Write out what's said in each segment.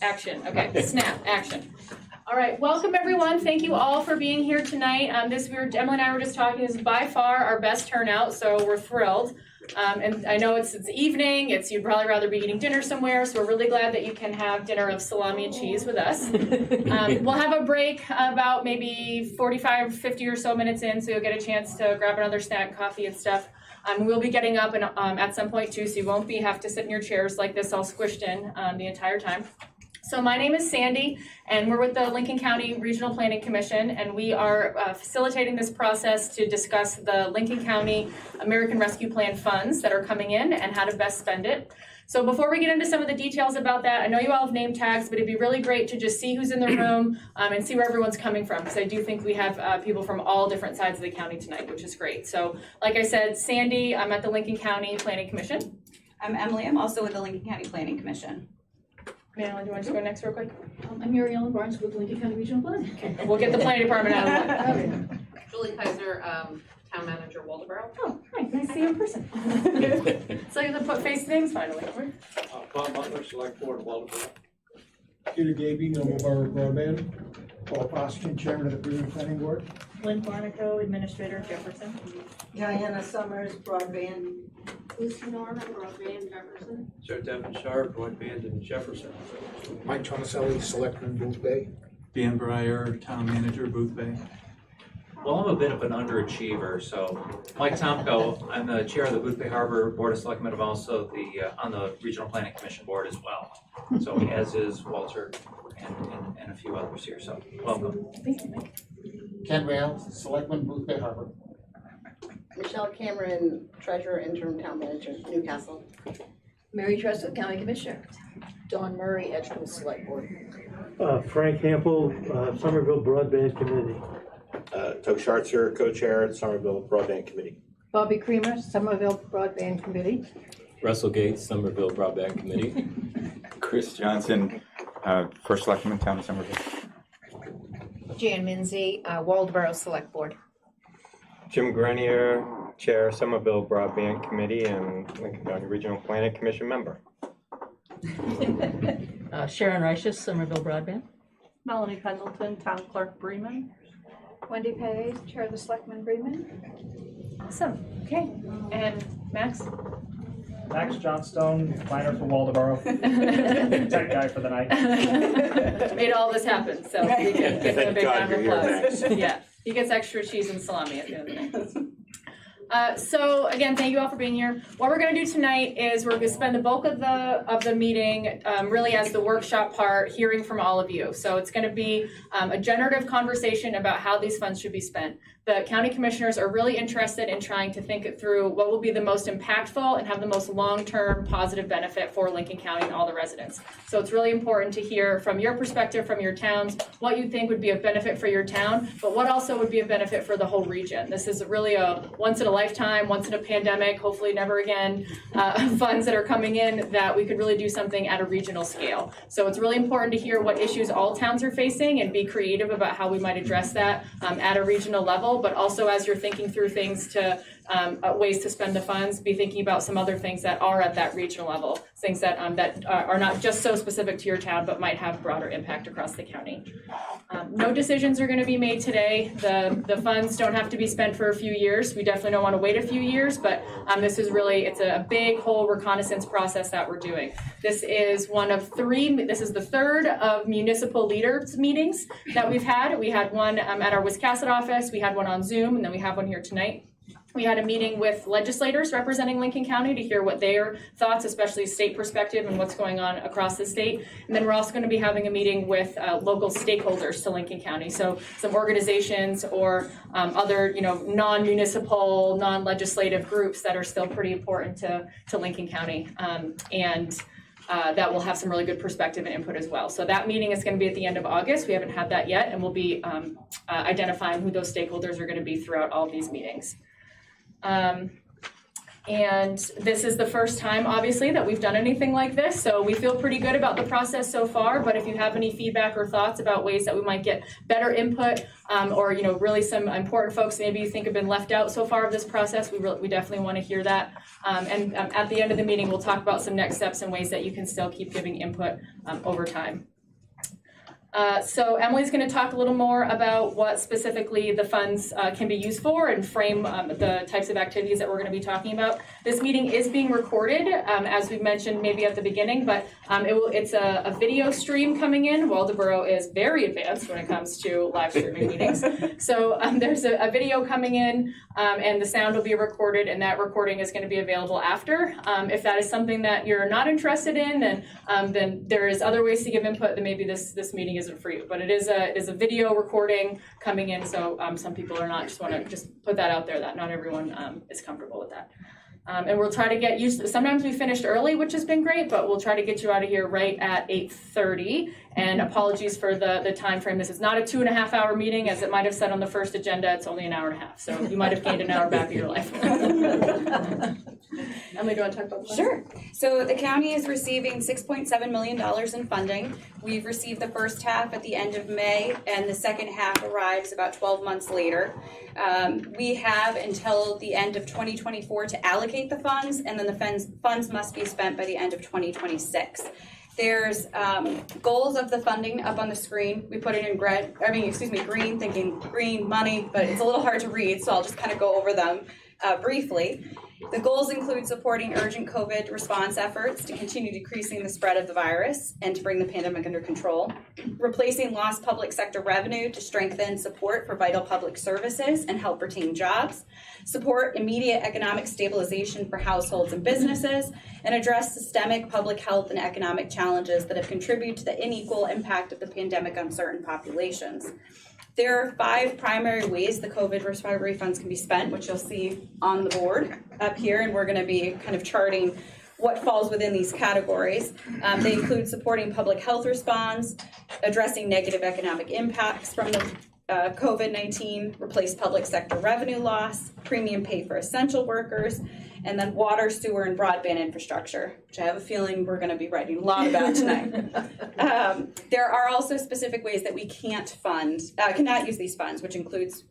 Action. Okay. Snap. Action. All right. Welcome, everyone. Thank you all for being here tonight. Emily and I were just talking. This is by far our best turnout, so we're thrilled. And I know it's evening. You'd probably rather be eating dinner somewhere, so we're really glad that you can have dinner of salami and cheese with us. We'll have a break about maybe 45, 50 or so minutes in, so you'll get a chance to grab another snack, coffee, and stuff. We'll be getting up and, at some point too, so you won't have to sit in your chairs like this all squished in the entire time. So my name is Sandy, and we're with the Lincoln County Regional Planning Commission, and we are facilitating this process to discuss the Lincoln County American Rescue Plan funds that are coming in and how to best spend it. So before we get into some of the details about that, I know you all have name tags, but it'd be really great to just see who's in the room and see where everyone's coming from, because I do think we have people from all different sides of the county tonight, which is great. So like I said, Sandy, I'm at the Lincoln County Planning Commission. I'm Emily, I'm also with the Lincoln County Planning Commission. Madeline, do you want to go next real quick? I'm Mary Ellen Barnes with Lincoln County Regional Planning. Okay. We'll get the planning department out of the way. Julie Kaiser, Town Manager, Waldeboro. Oh, hi, nice to see you in person. So you have to put face to names finally. Bob Butler, Select Board, Waldeboro. Peter Gaby, Noble Borough Broadband. Paul Foskey, Chairman of the Regional Planning Board. Lynn Barnaco, Administrator, Jefferson. Diana Summers, Broadband. Lucy Norman, Broadband, Jefferson. Sir Devin Sharp, Broadband in Jefferson. Mike Tomaselli, Selectman, Booth Bay. Dan Breyer, Town Manager, Booth Bay. Well, I'm a bit of an underachiever, so Mike Tomko, I'm the chair of the Booth Bay Harbor Board of Selectmen. I'm also on the Regional Planning Commission Board as well. So as is Walter and a few others here, so welcome. Thank you, Mike. Ken Rail, Selectman, Booth Bay Harbor. Michelle Cameron, Treasurer, Interim Town Manager, Newcastle. Mary Trescott, County Commissioner. Dawn Murray, Edgewood Select Board. Frank Hampel, Somerville Broadband Committee. Doug Schartzer, Co-Chair, Somerville Broadband Committee. Bobby Creamer, Somerville Broadband Committee. Russell Gates, Somerville Broadband Committee. Chris Johnson, First Selectman, Town of Somerville. Jan Minzy, Waldeboro Select Board. Jim Grenier, Chair, Somerville Broadband Committee and Lincoln County Regional Planning Commission member. Sharon Reiches, Somerville Broadband. Melanie Pendleton, Town Clerk, Bremen. Wendy Page, Chair of the Selectmen, Bremen. Awesome. Okay. And Max? Max Johnstone, minor for Waldeboro. Tech guy for the night. Made all this happen, so we can give him a big round of applause. Here, Yeah, he gets extra cheese and salami at the end of the day. So again, thank you all for being here. What we're going to do tonight is we're going to spend the bulk of the meeting really as the workshop part, hearing from all of you. So it's going to be a generative conversation about how these funds should be spent. The county commissioners are really interested in trying to think it through what will be the most impactful and have the most long-term positive benefit for Lincoln County and all the residents. So it's really important to hear from your perspective, from your towns, what you think would be of benefit for your town, but what also would be of benefit for the whole region. This is really a once in a lifetime, once in a pandemic, hopefully never again, funds that are coming in that we could really do something at a regional scale. So it's really important to hear what issues all towns are facing and be creative about how we might address that at a regional level, but also as you're thinking through things to ways to spend the funds, be thinking about some other things that are at that regional level, things that are not just so specific to your town, but might have broader impact across the county. No decisions are going to be made today. The funds don't have to be spent for a few years. We definitely don't want to wait a few years, but this is really, it's a big whole reconnaissance process that we're doing. This is this is the third of municipal leaders meetings that we've had. We had one at our Wiscasset office, we had one on Zoom, and then we have one here tonight. We had a meeting with legislators representing Lincoln County to hear what their thoughts, especially state perspective and what's going on across the state. And then we're also going to be having a meeting with local stakeholders to Lincoln County. So some organizations or other, non-municipal, non-legislative groups that are still pretty important to Lincoln County. That will have some really good perspective and input as well. So that meeting is going to be at the end of August. We haven't had that yet, and we'll be identifying who those stakeholders are going to be throughout all of these meetings. And this is the first time, obviously, that we've done anything like this, so we feel pretty good about the process so far, but if you have any feedback or thoughts about ways that we might get better input, or, you know, really some important folks maybe you think have been left out so far of this process, we definitely want to hear that. And at the end of the meeting, we'll talk about some next steps and ways that you can still keep giving input over time. So Emily's going to talk a little more about what specifically the funds can be used for and frame the types of activities that we're going to be talking about. This meeting is being recorded, as we mentioned maybe at the beginning, but it's a video stream coming in. Waldoboro is very advanced when it comes to live streaming meetings. So there's a video coming in, and the sound will be recorded, and that recording is going to be available after. If that is something that you're not interested in, then there is other ways to give input, then maybe this meeting isn't for you. But it is a video recording coming in, so some people are not, just want to just put that out there that not everyone is comfortable with that. And we'll try to get you, sometimes we finished early, which has been great, but we'll try to get you out of here right at 8:30. And apologies for the time frame. This is not a 2.5 hour meeting, as it might have said on the first agenda. It's only an hour and a half, so you might have gained an hour back of your life. Emily, do you want to talk about that? Sure. So the county is receiving $6.7 million in funding. We've received the first half at the end of May, and the second half arrives about 12 months later. We have until the end of 2024 to allocate the funds, and then the funds must be spent by the end of 2026. There's goals of the funding up on the screen. We put it in green, thinking green money, but it's a little hard to read, so I'll just kind of go over them briefly. The goals include supporting urgent COVID response efforts to continue decreasing the spread of the virus and to bring the pandemic under control, replacing lost public sector revenue to strengthen support for vital public services and help retain jobs, support immediate economic stabilization for households and businesses, and address systemic public health and economic challenges that have contributed to the unequal impact of the pandemic on certain populations. There are 5 primary ways the COVID recovery funds can be spent, which you'll see on the board up here, and we're going to be kind of charting what falls within these categories. They include supporting public health response, addressing negative economic impacts from the COVID-19, replace public sector revenue loss, premium pay for essential workers, and then water, sewer, and broadband infrastructure, which I have a feeling we're going to be writing a lot about tonight. There are also specific ways that we cannot use these funds, which includes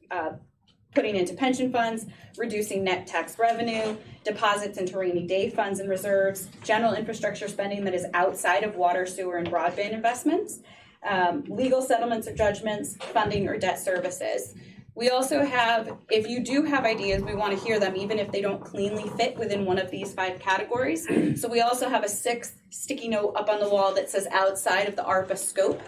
putting into pension funds, reducing net tax revenue, deposits into rainy day funds and reserves, general infrastructure spending that is outside of water, sewer, and broadband investments, legal settlements or judgments, funding or debt services. We also have, if you do have ideas, we want to hear them, even if they don't cleanly fit within one of these 5 categories. So we also have a 6th sticky note up on the wall that says outside of the ARPA scope.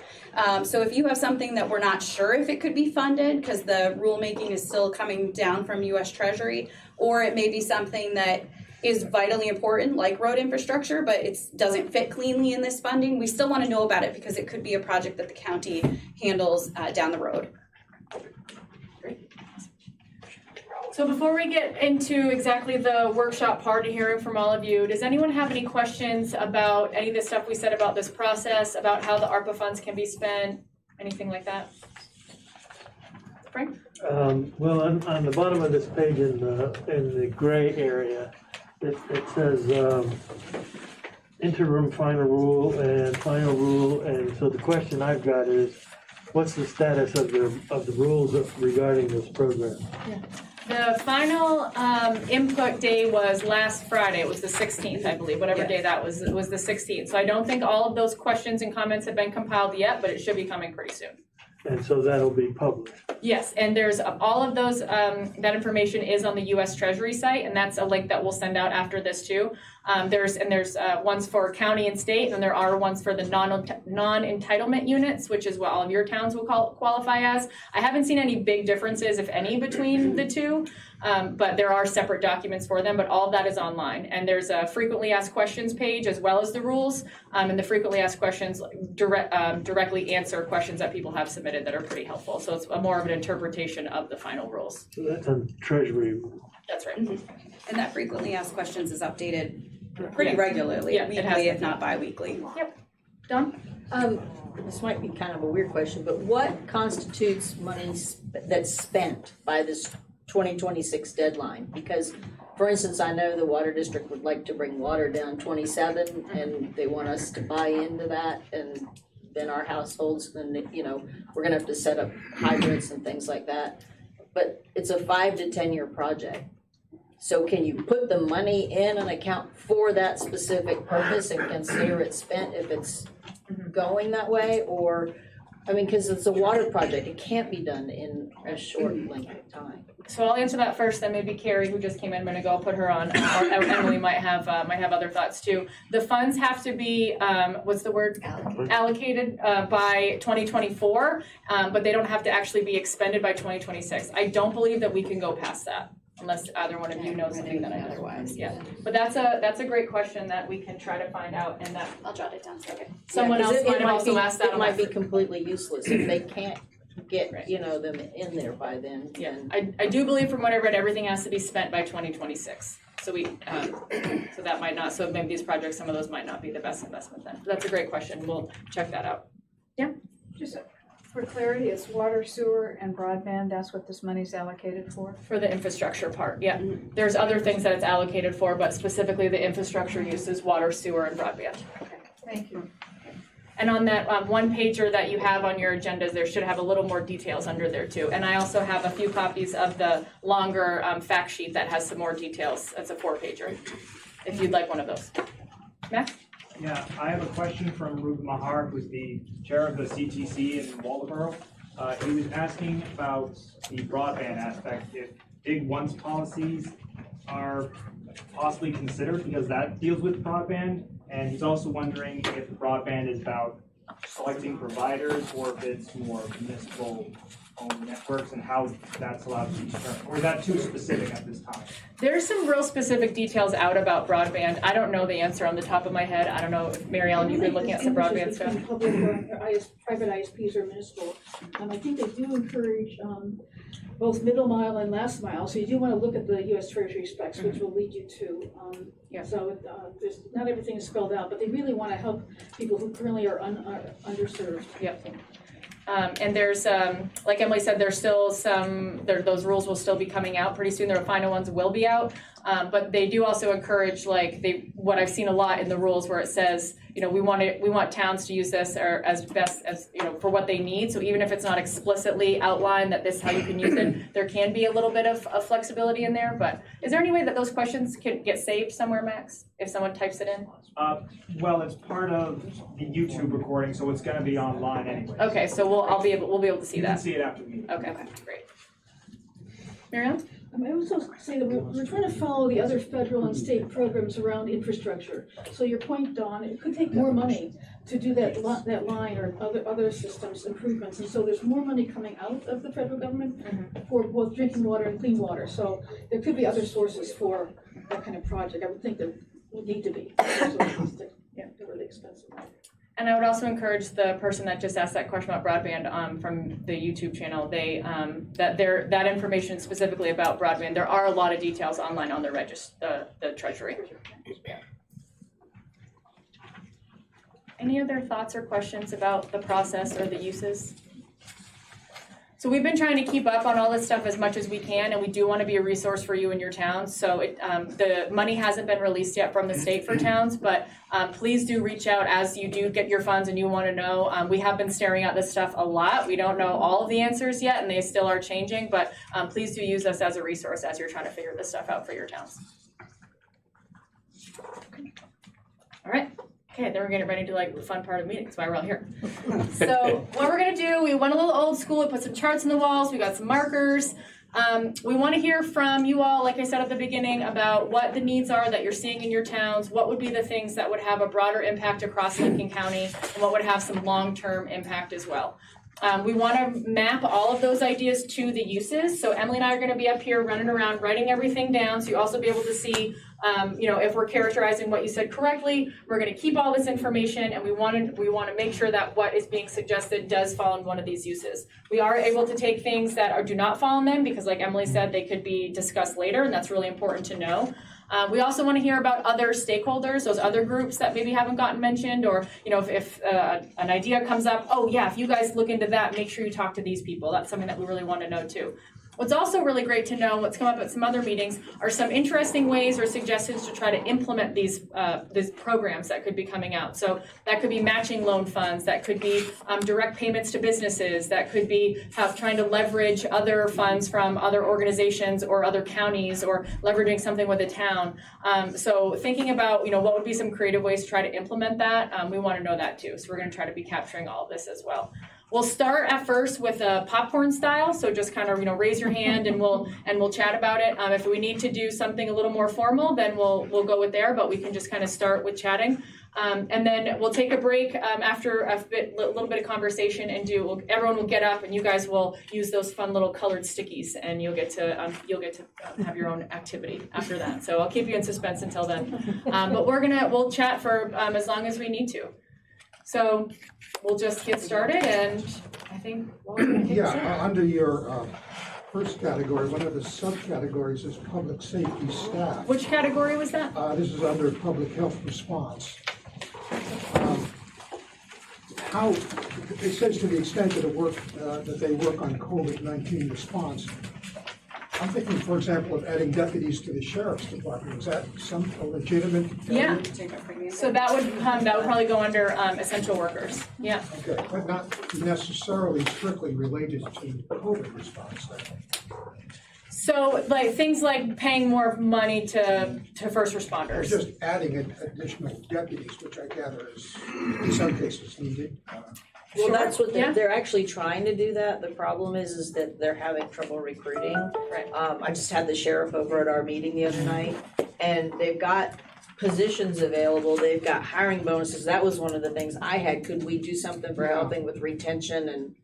So if you have something that we're not sure if it could be funded, because the rulemaking is still coming down from U.S. Treasury, or it may be something that is vitally important, like road infrastructure, but it doesn't fit cleanly in this funding, we still want to know about it because it could be a project that the county handles down the road. So before we get into exactly the workshop part of hearing from all of you, does anyone have any questions about any of the stuff we said about this process, about how the ARPA funds can be spent, anything like that? Frank? Well, on the bottom of this page in the gray area, it says interim final rule and final rule, and so the question I've got is, what's the status of the rules regarding this program? Yeah. The final input day was last Friday. It was the 16th, I believe, whatever day that was. It was the 16th. So I don't think all of those questions and comments have been compiled yet, but it should be coming pretty soon. And so that'll be published. Yes, and there's all of those, that information is on the U.S. Treasury site, and that's a link that we'll send out after this too. There's ones for county and state, and there are ones for the non-entitlement units, which is what all of your towns will qualify as. I haven't seen any big differences, if any, between the two, but there are separate documents for them, but all of that is online. And there's a frequently asked questions page as well as the rules, and the frequently asked questions directly answer questions that people have submitted that are pretty helpful. So it's more of an interpretation of the final rules. So that's on Treasury. That's right. Mm-hmm. And that frequently asked questions is updated pretty regularly, weekly if not bi-weekly. Yep. Don? This might be kind of a weird question, but what constitutes money that's spent by this 2026 deadline? Because For instance, I know the water district would like to bring water down 27 and they want us to buy into that, and then our households, then, you know, we're gonna have to set up hydrants and things like that. But it's a 5 to 10 year project. So can you put the money in an account for that specific purpose and consider it spent if it's going that way? Or, I mean, because it's a water project, it can't be done in a short length of time. So I'll answer that first, then maybe Carrie, who just came in a minute ago, I'll put her on, or Emily might have other thoughts too. The funds have to be, what's the word? Allocated by 2024, but they don't have to actually be expended by 2026. I don't believe that we can go past that, unless either one of you knows something that I otherwise, yeah. But that's a great question that we can try to find out, and that I'll jot it down, so okay. someone else might have also asked that. It might be completely useless if they can't get, you know, them in there by then. Yeah, I do believe from what I read, everything has to be spent by 2026. So we, so that might not, so maybe these projects, some of those might not be the best investment then. That's a great question. We'll check that out. Yeah? Just for clarity, it's water, sewer, and broadband, that's what this money's allocated for? For the infrastructure part, yeah. There's other things that it's allocated for, but specifically the infrastructure uses water, sewer, and broadband. Okay, thank you. And on that one pager that you have on your agendas, there should have a little more details under there too. And I also have a few copies of the longer fact sheet that has some more details. It's a 4-pager, if you'd like one of those. Matt? Yeah, I have a question from Ruben Mahar, who's the chair of the CTC in Waldoboro. He was asking about the broadband aspect, if Dig Once policies are possibly considered, because that deals with broadband. And he's also wondering if broadband is about selecting providers or if it's more municipal owned networks and how that's allowed to be determined. Or is that too specific at this time? There's some real specific details out about broadband. I don't know the answer on the top of my head. I don't know if Mary Ellen, you've been looking at some broadband stuff. Public or private ISPs or municipal. I think they do encourage both middle mile and last mile. So you do want to look at the U.S. Treasury specs, which will lead you to. So there's not everything is spelled out, but they really want to help people who currently are underserved. Yep. And there's, like Emily said, there's still those rules will still be coming out pretty soon. The final ones will be out. But they do also encourage, what I've seen a lot in the rules where it says, you know, we want towns to use this or as best as, you know, for what they need. So even if it's not explicitly outlined that this is how you can use it, there can be a little bit of flexibility in there. But is there any way that those questions can get saved somewhere, Max, if someone types it in? Well, it's part of the YouTube recording, so it's going to be online anyway. Okay, so we'll be able to see that. You can see it after the meeting. Okay, great. Miriam? I also say that we're trying to follow the other federal and state programs around infrastructure. So your point, Dawn, it could take more money to do that line or other systems improvements. And so there's more money coming out of the federal government for both drinking water and clean water. So there could be other sources for that kind of project. I would think there would need to be sources they're really expensive. And I would also encourage the person that just asked that question about broadband from the YouTube channel, that information specifically about broadband, there are a lot of details online on the the Treasury. Any other thoughts or questions about the process or the uses? So we've been trying to keep up on all this stuff as much as we can, and we do want to be a resource for you and your towns. So the money hasn't been released yet from the state for towns, but please do reach out as you do get your funds and you want to know. We have been staring at this stuff a lot. We don't know all of the answers yet, and they still are changing, but please do use us as a resource as you're trying to figure this stuff out for your towns. All right. Okay, then we're getting ready to the fun part of the meeting. That's why we're all here. So what we're gonna do, we went a little old school. We put some charts on the walls. We got some markers. We want to hear from you all, like I said at the beginning, about what the needs are that you're seeing in your towns. What would be the things that would have a broader impact across Lincoln County, and what would have some long-term impact as well. We want to map all of those ideas to the uses. So Emily and I are going to be up here running around, writing everything down. So you also be able to see, if we're characterizing what you said correctly. We're going to keep all this information, and we want to make sure that what is being suggested does fall in one of these uses. We are able to take things that do not fall in them because, like Emily said, they could be discussed later, and that's really important to know. We also want to hear about other stakeholders, those other groups that maybe haven't gotten mentioned, or if an idea comes up, oh yeah, if you guys look into that, make sure you talk to these people. That's something that we really want to know too. What's also really great to know, what's come up at some other meetings, are some interesting ways or suggestions to try to implement these programs that could be coming out. So that could be matching loan funds, that could be direct payments to businesses, that could be trying to leverage other funds from other organizations or other counties, or leveraging something with a town. So thinking about, what would be some creative ways to try to implement that, we want to know that too. So we're going to try to be capturing all of this as well. We'll start at first with a popcorn style, so just kind of raise your hand and we'll chat about it. If we need to do something a little more formal, then we'll go with there, but we can just kind of start with chatting. And then we'll take a break after a little bit of conversation, and everyone will get up, and you guys will use those fun little colored stickies, and you'll get to have your own activity after that. So I'll keep you in suspense until then. But we'll chat for as long as we need to. So we'll just get started, and I think under your first category, one of the subcategories is public safety staff. Which category was that? This is under public health response. How it says to the extent that that they work on COVID-19 response. I'm thinking, for example, of adding deputies to the sheriff's department. Is that a legitimate? Yeah. So that would probably go under essential workers. Yeah. Okay, but not necessarily strictly related to COVID response. So things like paying more money to first responders. Just adding additional deputies, which I gather is in some cases needed. Well, that's what they're actually trying to do that. The problem is that they're having trouble recruiting. Right. I just had the sheriff over at our meeting the other night, and they've got positions available. They've got hiring bonuses. That was one of the things I had. Could we do something for helping with retention and,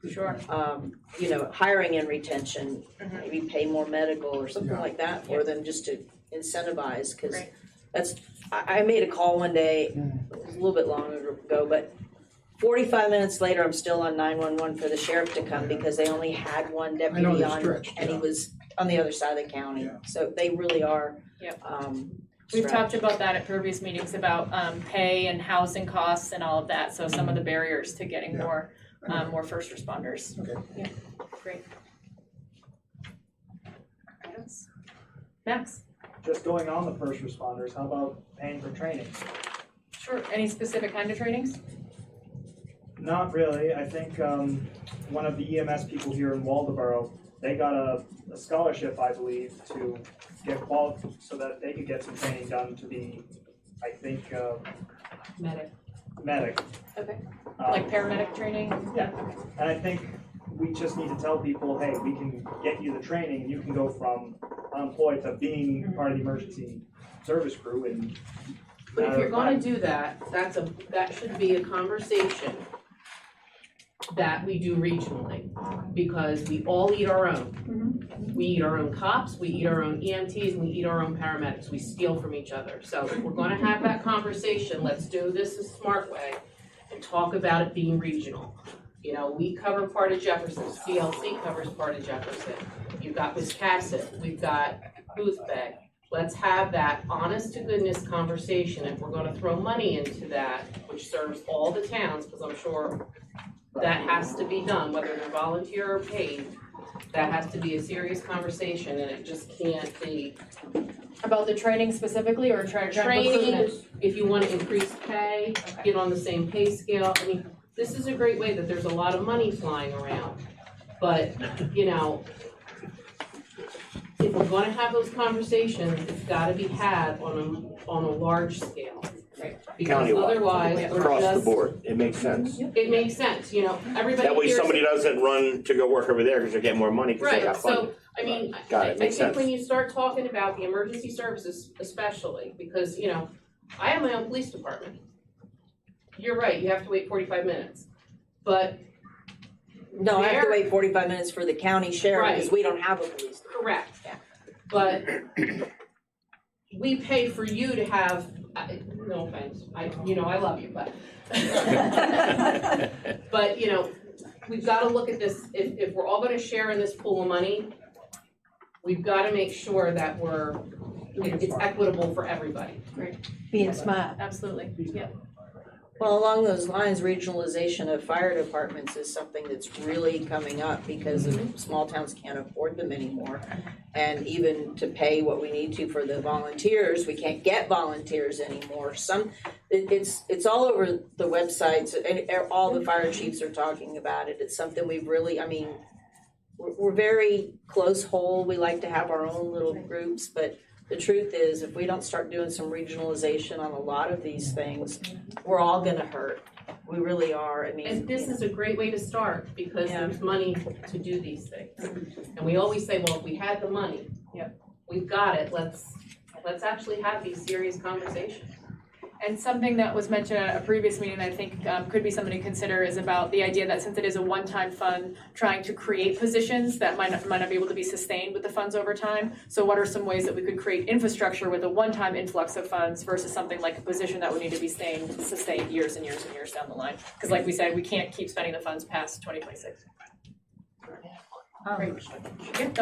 hiring and retention? Maybe pay more medical or something like that for them, just to incentivize, because I made a call one day, it was a little bit long ago, but 45 minutes later, I'm still on 911 for the sheriff to come because they only had one deputy on, and he was on the other side of the county. So they really are. We've talked about that at previous meetings about pay and housing costs and all of that. So some of the barriers to getting more first responders. Okay. Yeah. Great. Max. Just going on the first responders, how about paying for training? Sure. Any specific kind of trainings? Not really. I think one of the EMS people here in Waldoboro, they got a scholarship, I believe, to get qualified so that they could get some training done to be, I think, medic. Okay. Like paramedic training? Yeah. And I think we just need to tell people, hey, we can get you the training, and you can go from unemployed to being part of the emergency service crew. And but if you're going to do that, that should be a conversation that we do regionally, because we all eat our own. We eat our own cops, we eat our own EMTs, and we eat our own paramedics. We steal from each other. So if we're going to have that conversation, let's do this a smart way and talk about it being regional. We cover part of Jefferson, CLC covers part of Jefferson. You've got Wiscasset, we've got Booth Bay. Let's have that honest to goodness conversation. If we're going to throw money into that, which serves all the towns, because I'm sure that has to be done, whether they're volunteer or paid. That has to be a serious conversation, and it just can't be about the training specifically, or training. If you want to increase pay, get on the same pay scale. I mean, this is a great way that there's a lot of money flying around, but if we're going to have those conversations, it's got to be had on a large scale. Because otherwise, across the board, it makes sense. It makes sense, everybody. That way somebody doesn't run to go work over there because they're getting more money because they got funding. So, I mean, I think when you start talking about the emergency services especially, because, I have my own police department. You're right, you have to wait 45 minutes, but. No, I have to wait 45 minutes for the county sheriff because we don't have a police department. Correct. Yeah. But we pay for you to have, no offense, I love you, but. But, we've got to look at this, if we're all going to share in this pool of money, we've got to make sure that it's equitable for everybody. Great. Being smart. Absolutely, yeah. Well, along those lines, regionalization of fire departments is something that's really coming up because small towns can't afford them anymore. And even to pay what we need to for the volunteers, we can't get volunteers anymore. It's all over the websites, and all the fire chiefs are talking about it. It's something we've really, I mean, we're very close whole. We like to have our own little groups, but the truth is, if we don't start doing some regionalization on a lot of these things, we're all gonna hurt. We really are. I mean, And this is a great way to start because there's money to do these things. And we always say, well, if we had the money, we've got it, let's actually have these serious conversations. And something that was mentioned at a previous meeting that I think could be something to consider is about the idea that since it is a one-time fund, trying to create positions that might not be able to be sustained with the funds over time. So what are some ways that we could create infrastructure with a one-time influx of funds versus something like a position that would need to be sustained years and years and years down the line? Because like we said, we can't keep spending the funds past 2026.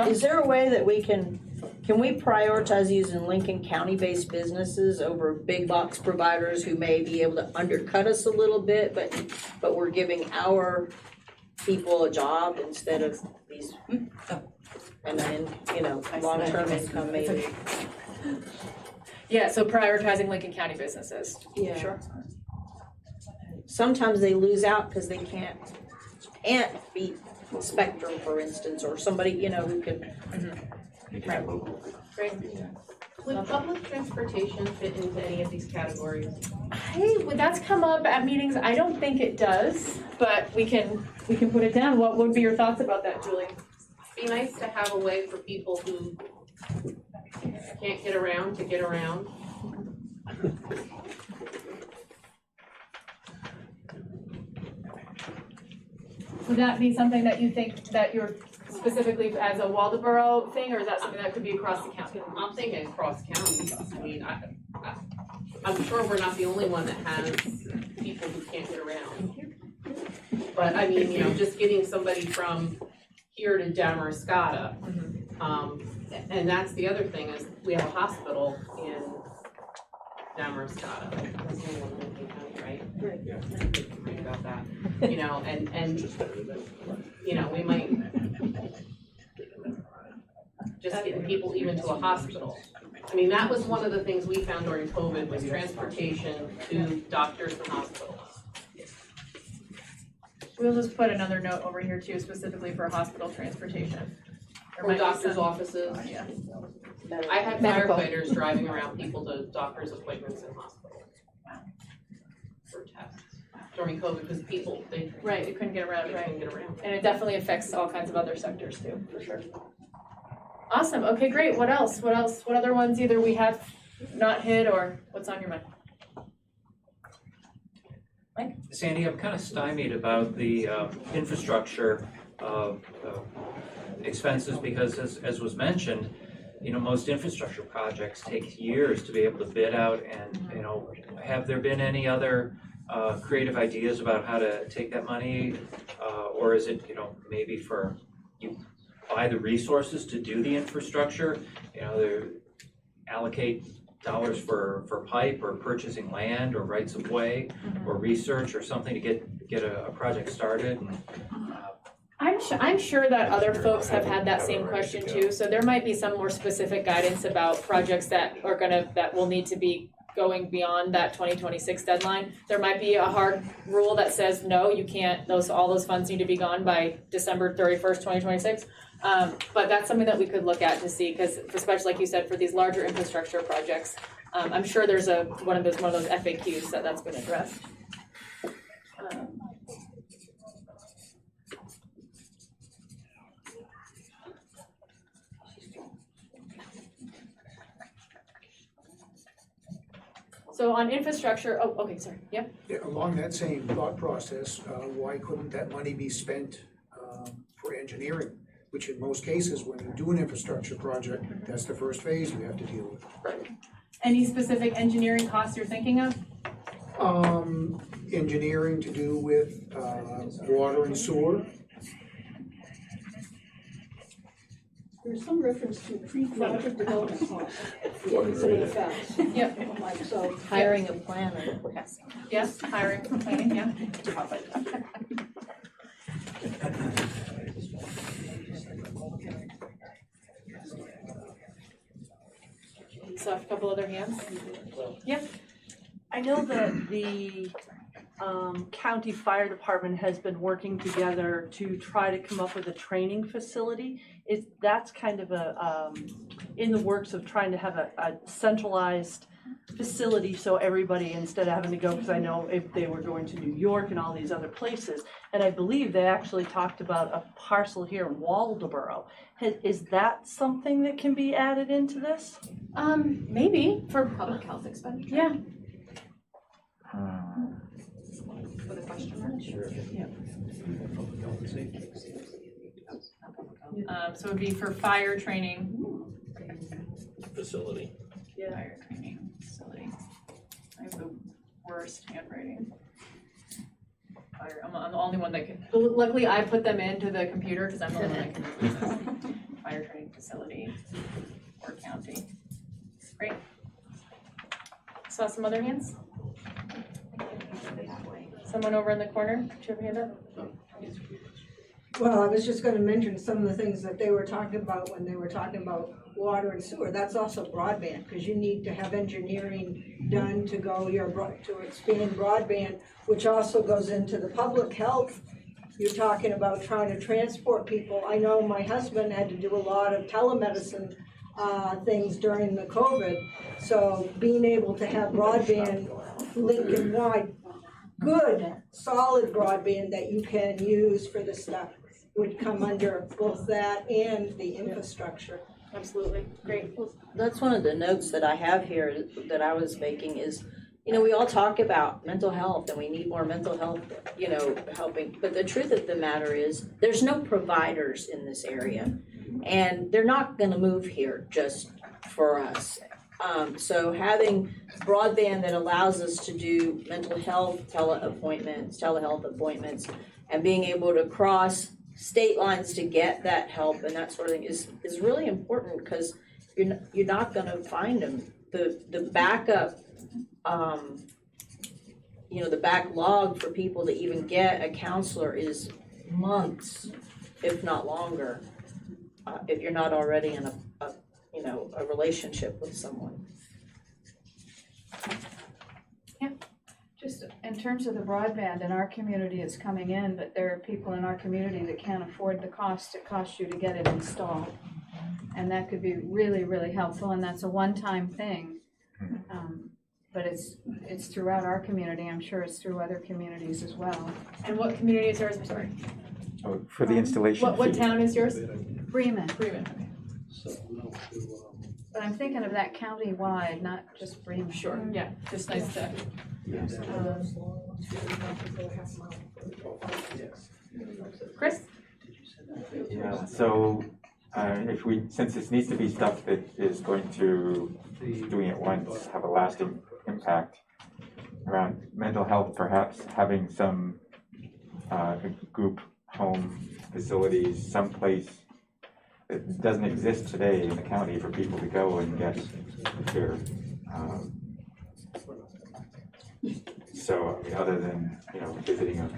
Is there a way that we can we prioritize using Lincoln County-based businesses over big box providers who may be able to undercut us a little bit, but we're giving our people a job instead of these, and then, long-term income maybe. Yeah, so prioritizing Lincoln County businesses. Yeah. Sure. Sometimes they lose out because they can't beat Spectrum, for instance, or somebody, who can. Right. Great. Would public transportation fit into any of these categories? That's come up at meetings. I don't think it does, but we can put it down. What would be your thoughts about that, Julie? Be nice to have a way for people who can't get around to get around. Would that be something that you think that you're specifically as a Waldoboro thing, or is that something that could be across the county? I'm thinking across county. I mean, I'm sure we're not the only one that has people who can't get around. But I mean, just getting somebody from here to Damariscotta. And that's the other thing is we have a hospital in Damariscotta. That's the only one in Lincoln County, right? Right. Yeah. Think about that. And we might just getting people even to a hospital. I mean, that was one of the things we found during COVID was transportation to doctors and hospitals. We'll just put another note over here too, specifically for hospital transportation. Or doctor's offices. Yeah. I had firefighters driving around people to doctor's appointments and hospitals. For tests during COVID because people, they couldn't get around, couldn't get around. And it definitely affects all kinds of other sectors too, for sure. Awesome. Okay, great. What else? What else? What other ones either we have not hit or what's on your mind? Mike? Sandy, I'm kind of stymied about the infrastructure expenses because as was mentioned, most infrastructure projects take years to be able to bid out and, have there been any other creative ideas about how to take that money? Or is it, maybe for you buy the resources to do the infrastructure, they allocate dollars for pipe or purchasing land or rights of way or research or something to get a project started. I'm sure that other folks have had that same question too. So there might be some more specific guidance about projects that will need to be going beyond that 2026 deadline. There might be a hard rule that says, no, you can't, all those funds need to be gone by December 31st, 2026. But that's something that we could look at to see, because especially like you said, for these larger infrastructure projects, I'm sure there's one of those FAQs that's been addressed. So on infrastructure, okay, sorry, yep. Yeah, along that same thought process, why couldn't that money be spent for engineering? Which in most cases, when you do an infrastructure project, that's the first phase we have to deal with. Any specific engineering costs you're thinking of? Engineering to do with water and sewer. There's some reference to pre-project development costs in some of the facts. Yep. Like, so. Hiring a planner. Yes, hiring, planning, yeah. So a couple other hands? Yeah. I know that the county fire department has been working together to try to come up with a training facility. That's kind of a in the works of trying to have a centralized facility so everybody, instead of having to go, because I know if they were going to New York and all these other places, and I believe they actually talked about a parcel here in Waldoboro. Is that something that can be added into this? Maybe for public health expenditure. Yeah. For the question mark? Sure. Yeah. So it would be for fire training. Facility. Yeah. Fire training facility. I have the worst handwriting. I'm the only one that can, luckily I put them into the computer because I'm the only one that can read them. Fire training facility or county. Great. Saw some other hands? Someone over in the corner, did you have a hand up? Well, I was just gonna mention some of the things that they were talking about when they were talking about water and sewer. That's also broadband, because you need to have engineering done to to expand broadband, which also goes into the public health. You're talking about trying to transport people. I know my husband had to do a lot of telemedicine things during the COVID. So being able to have broadband Lincoln wide, good, solid broadband that you can use for the stuff would come under both that and the infrastructure. Absolutely, great. That's one of the notes that I have here that I was making is, you know, we all talk about mental health and we need more mental health, you know, helping. But the truth of the matter is there's no providers in this area and they're not going to move here just for us. So having broadband that allows us to do mental health telehealth appointments, and being able to cross state lines to get that help and that sort of thing is really important, because you're not going to find them. The backup, you know, the backlog for people to even get a counselor is months, if not longer, if you're not already in a relationship with someone. Yeah, just in terms of the broadband in our community, it's coming in, but there are people in our community that can't afford the cost it costs you to get it installed. And that could be really, really helpful, and that's a one-time thing. But it's throughout our community. I'm sure it's through other communities as well. And what community is yours? I'm sorry. Oh, for the installation. What town is yours? Bremen. Bremen, okay. But I'm thinking of that county-wide, not just Bremen. Sure, yeah, just nice to. Chris? Yeah, so since this needs to be stuff that is going to, doing it once, have a lasting impact around mental health, perhaps having some group home facilities, someplace that doesn't exist today in the county for people to go and get care. So, I mean, other than, you know, visiting a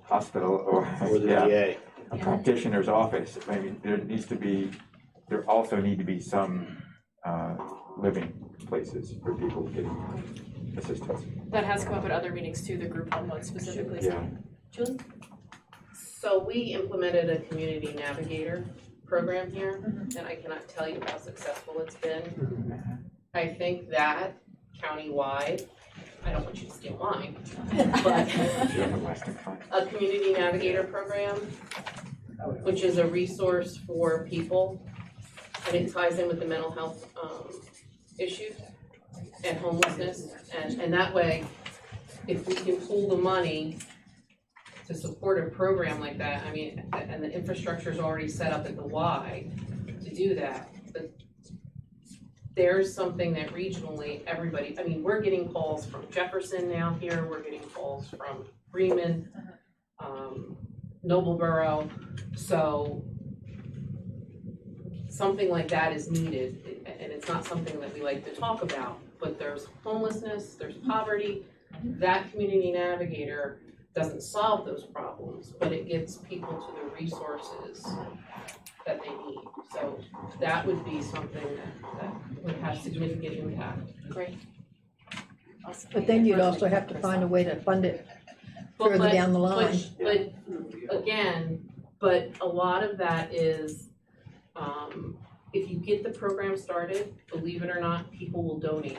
hospital or the VA. A practitioner's office, I mean, there also need to be some living places for people getting assistance. That has come up at other meetings too, the group home one specifically. Yeah. Julie? So we implemented a community navigator program here, and I cannot tell you how successful it's been. I think that countywide, I don't want you to steal mine, but a community navigator program, which is a resource for people, and it ties in with the mental health issues and homelessness, and that way, if we can pull the money to support a program like that, I mean, and the infrastructure is already set up at the Y to do that, but there's something that regionally everybody, I mean, we're getting calls from Jefferson now here, we're getting calls from Bremen, Noblesboro, so something like that is needed, and it's not something that we like to talk about, but there's homelessness, there's poverty. That community navigator doesn't solve those problems, but it gets people to the resources that they need. So that would be something that would have significant impact. Great. Awesome. But then you'd also have to find a way to fund it further down the line. But again, but a lot of that is, if you get the program started, believe it or not, people will donate.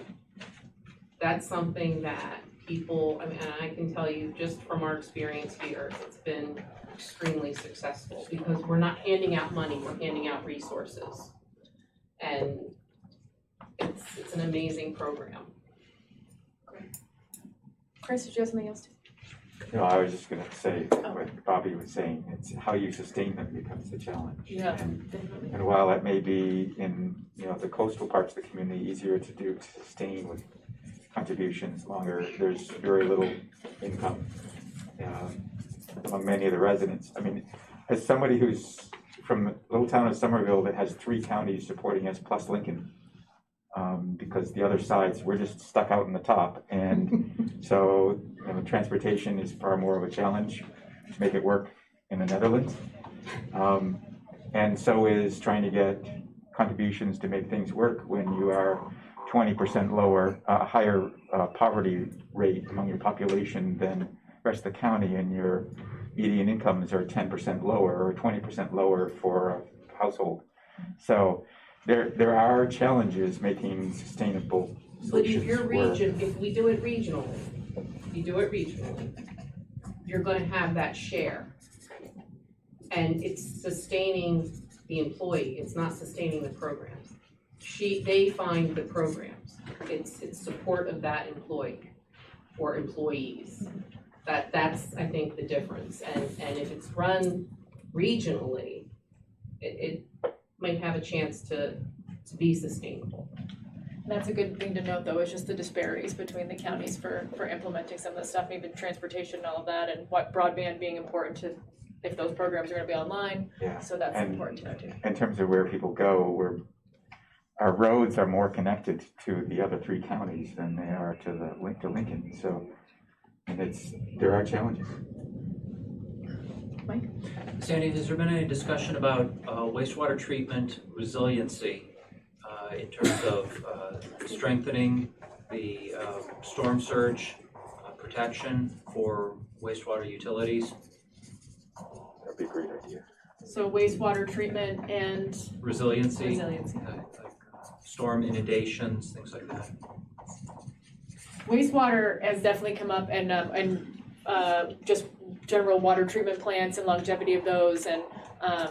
That's something that people, I mean, and I can tell you just from our experience here, it's been extremely successful because we're not handing out money, we're handing out resources. And it's an amazing program. Chris, did you have something else? No, I was just gonna say what Bobby was saying, it's how you sustain them becomes the challenge. Yeah. And while it may be in, the coastal parts of the community easier to sustain with contributions longer, there's very little income among many of the residents. I mean, as somebody who's from a little town of Somerville that has 3 counties supporting us plus Lincoln, because the other sides, we're just stuck out in the top. And so transportation is far more of a challenge to make it work in the Netherlands. And so is trying to get contributions to make things work when you are 20% lower, higher poverty rate among your population than the rest of the county, and your median incomes are 10% lower or 20% lower for a household. So there are challenges making sustainable But solutions. if your region, if we do it regionally, you're gonna have that share. And it's sustaining the employee, it's not sustaining the programs. They find the programs, it's support of that employee or employees. That's, I think, the difference. And if it's run regionally, it might have a chance to be sustainable. That's a good thing to note, though, is just the disparities between the counties for implementing some of the stuff, even transportation and all of that, and what broadband being important to, if those programs are gonna be online. Yeah. So that's important to know too. In terms of where people go, our roads are more connected to the other 3 counties than they are to Lincoln. So, and there are challenges. Mike? Sandy, has there been any discussion about wastewater treatment resiliency in terms of strengthening the storm surge protection for wastewater utilities? That'd be a great idea. So wastewater treatment and Resiliency. resiliency. Storm inundations, things like that. Wastewater has definitely come up, and just general water treatment plants and longevity of those, and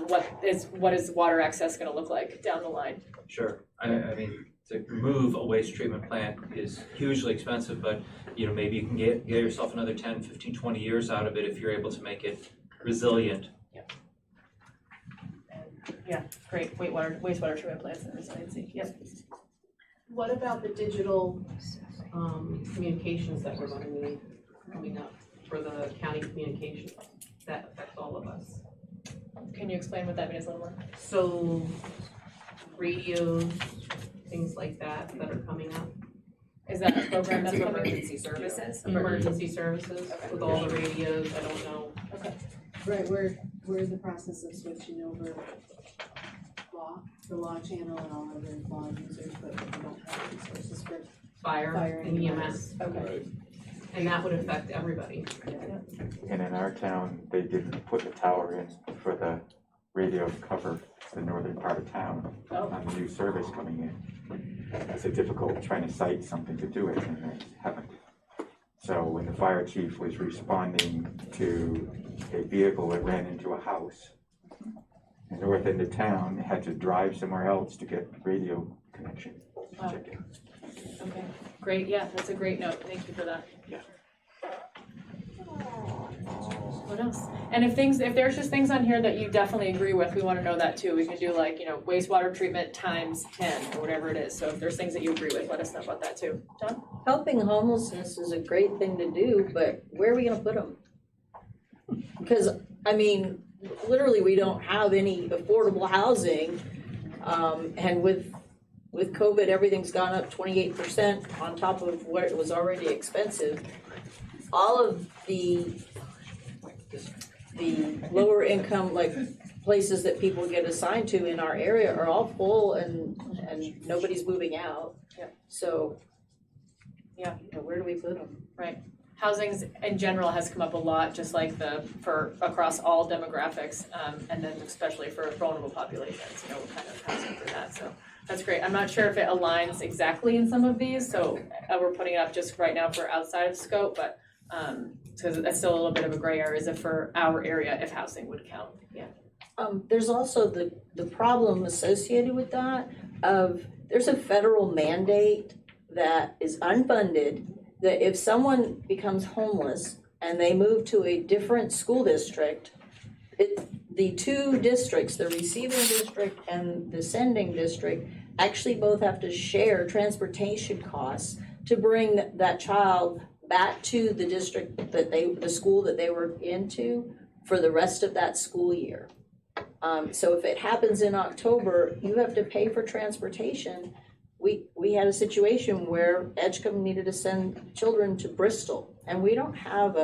what is water access going to look like down the line? Sure. I mean, to remove a waste treatment plant is hugely expensive, but maybe you can get yourself another 10, 15, 20 years out of it if you're able to make it resilient. Yeah, great. Wastewater treatment plants and resiliency. Yep. What about the digital communications that we're gonna need coming up for the county communications that affect all of us? Can you explain what that means a little more? So radios, things like that are coming up. Is that a program that's coming? Emergency services? Emergency services with all the radios, I don't know. Okay. Right, we're in the process of switching over the law channel and all other law users, but we don't have resources for Fire and EMS. Okay. And that would affect everybody. And in our town, they didn't put the tower in for the radio to cover the northern part of town on the new service coming in. It's difficult trying to cite something to do it, and they haven't. So when the fire chief was responding to a vehicle that ran into a house, the north end of town had to drive somewhere else to get radio connection. Wow. Check it. Okay, great. Yeah, that's a great note. Thank you for that. Yeah. What else? And if there's just things on here that you definitely agree with, we want to know that too. We can do like, wastewater treatment times 10 or whatever it is. So if there's things that you agree with, let us know about that too. John? Helping homelessness is a great thing to do, but where are we gonna put them? Because, literally, we don't have any affordable housing And with COVID, everything's gone up 28% on top of what it was already expensive. All of the lower income, like places that people get assigned to in our area are all full and nobody's moving out. So, yeah, where do we put them? Right. Housing in general has come up a lot, just like for across all demographics, and then especially for vulnerable populations, what kind of housing for that, so that's great. I'm not sure if it aligns exactly in some of these, so we're putting it up just right now for outside of scope, but because that's still a little bit of a gray area, is it for our area if housing would count, yeah. There's also the problem associated with that of there's a federal mandate that is unfunded that if someone becomes homeless and they move to a different school district, the two districts, the receiving district and the sending district, actually both have to share transportation costs to bring that child back to the district the school that they were into for the rest of that school year. So if it happens in October, you have to pay for transportation. We had a situation where Edgecombe needed to send children to Bristol, and we don't have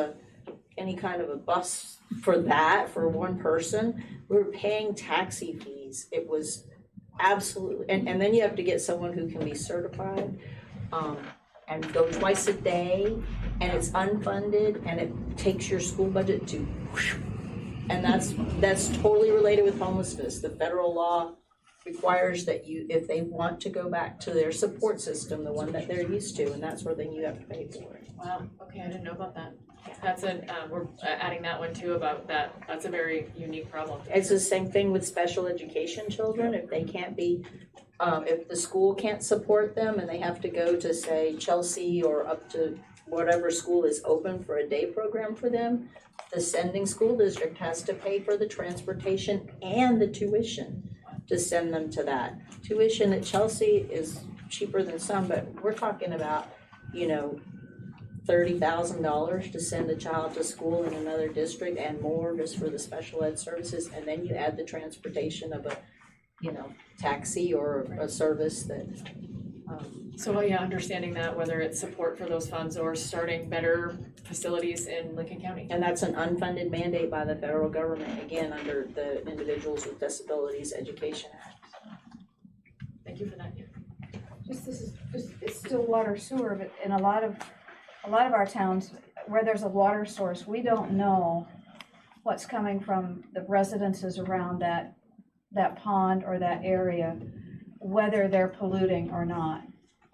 any kind of a bus for that for one person. We were paying taxi fees. It was absolutely, and then you have to get someone who can be certified and go twice a day, and it's unfunded, and it takes your school budget to, and that's totally related with homelessness. The federal law requires that if they want to go back to their support system, the one that they're used to, and that's where then you have to pay for it. Wow, okay, I didn't know about that. That's we're adding that one too about that. That's a very unique problem. It's the same thing with special education children. If they can't be, if the school can't support them and they have to go to, say, Chelsea or up to whatever school is open for a day program for them, the sending school district has to pay for the transportation and the tuition to send them to that. Tuition at Chelsea is cheaper than some, but we're talking about, $30,000 to send a child to school in another district and more just for the special ed services, and then you add the transportation of a, taxi or a service that. So yeah, understanding that, whether it's support for those funds or starting better facilities in Lincoln County. And that's an unfunded mandate by the federal government, again, under the Individuals with Disabilities Education Act. Thank you for that. It's still water sewer, but in a lot of our towns where there's a water source, we don't know what's coming from the residences around that pond or that area, whether they're polluting or not.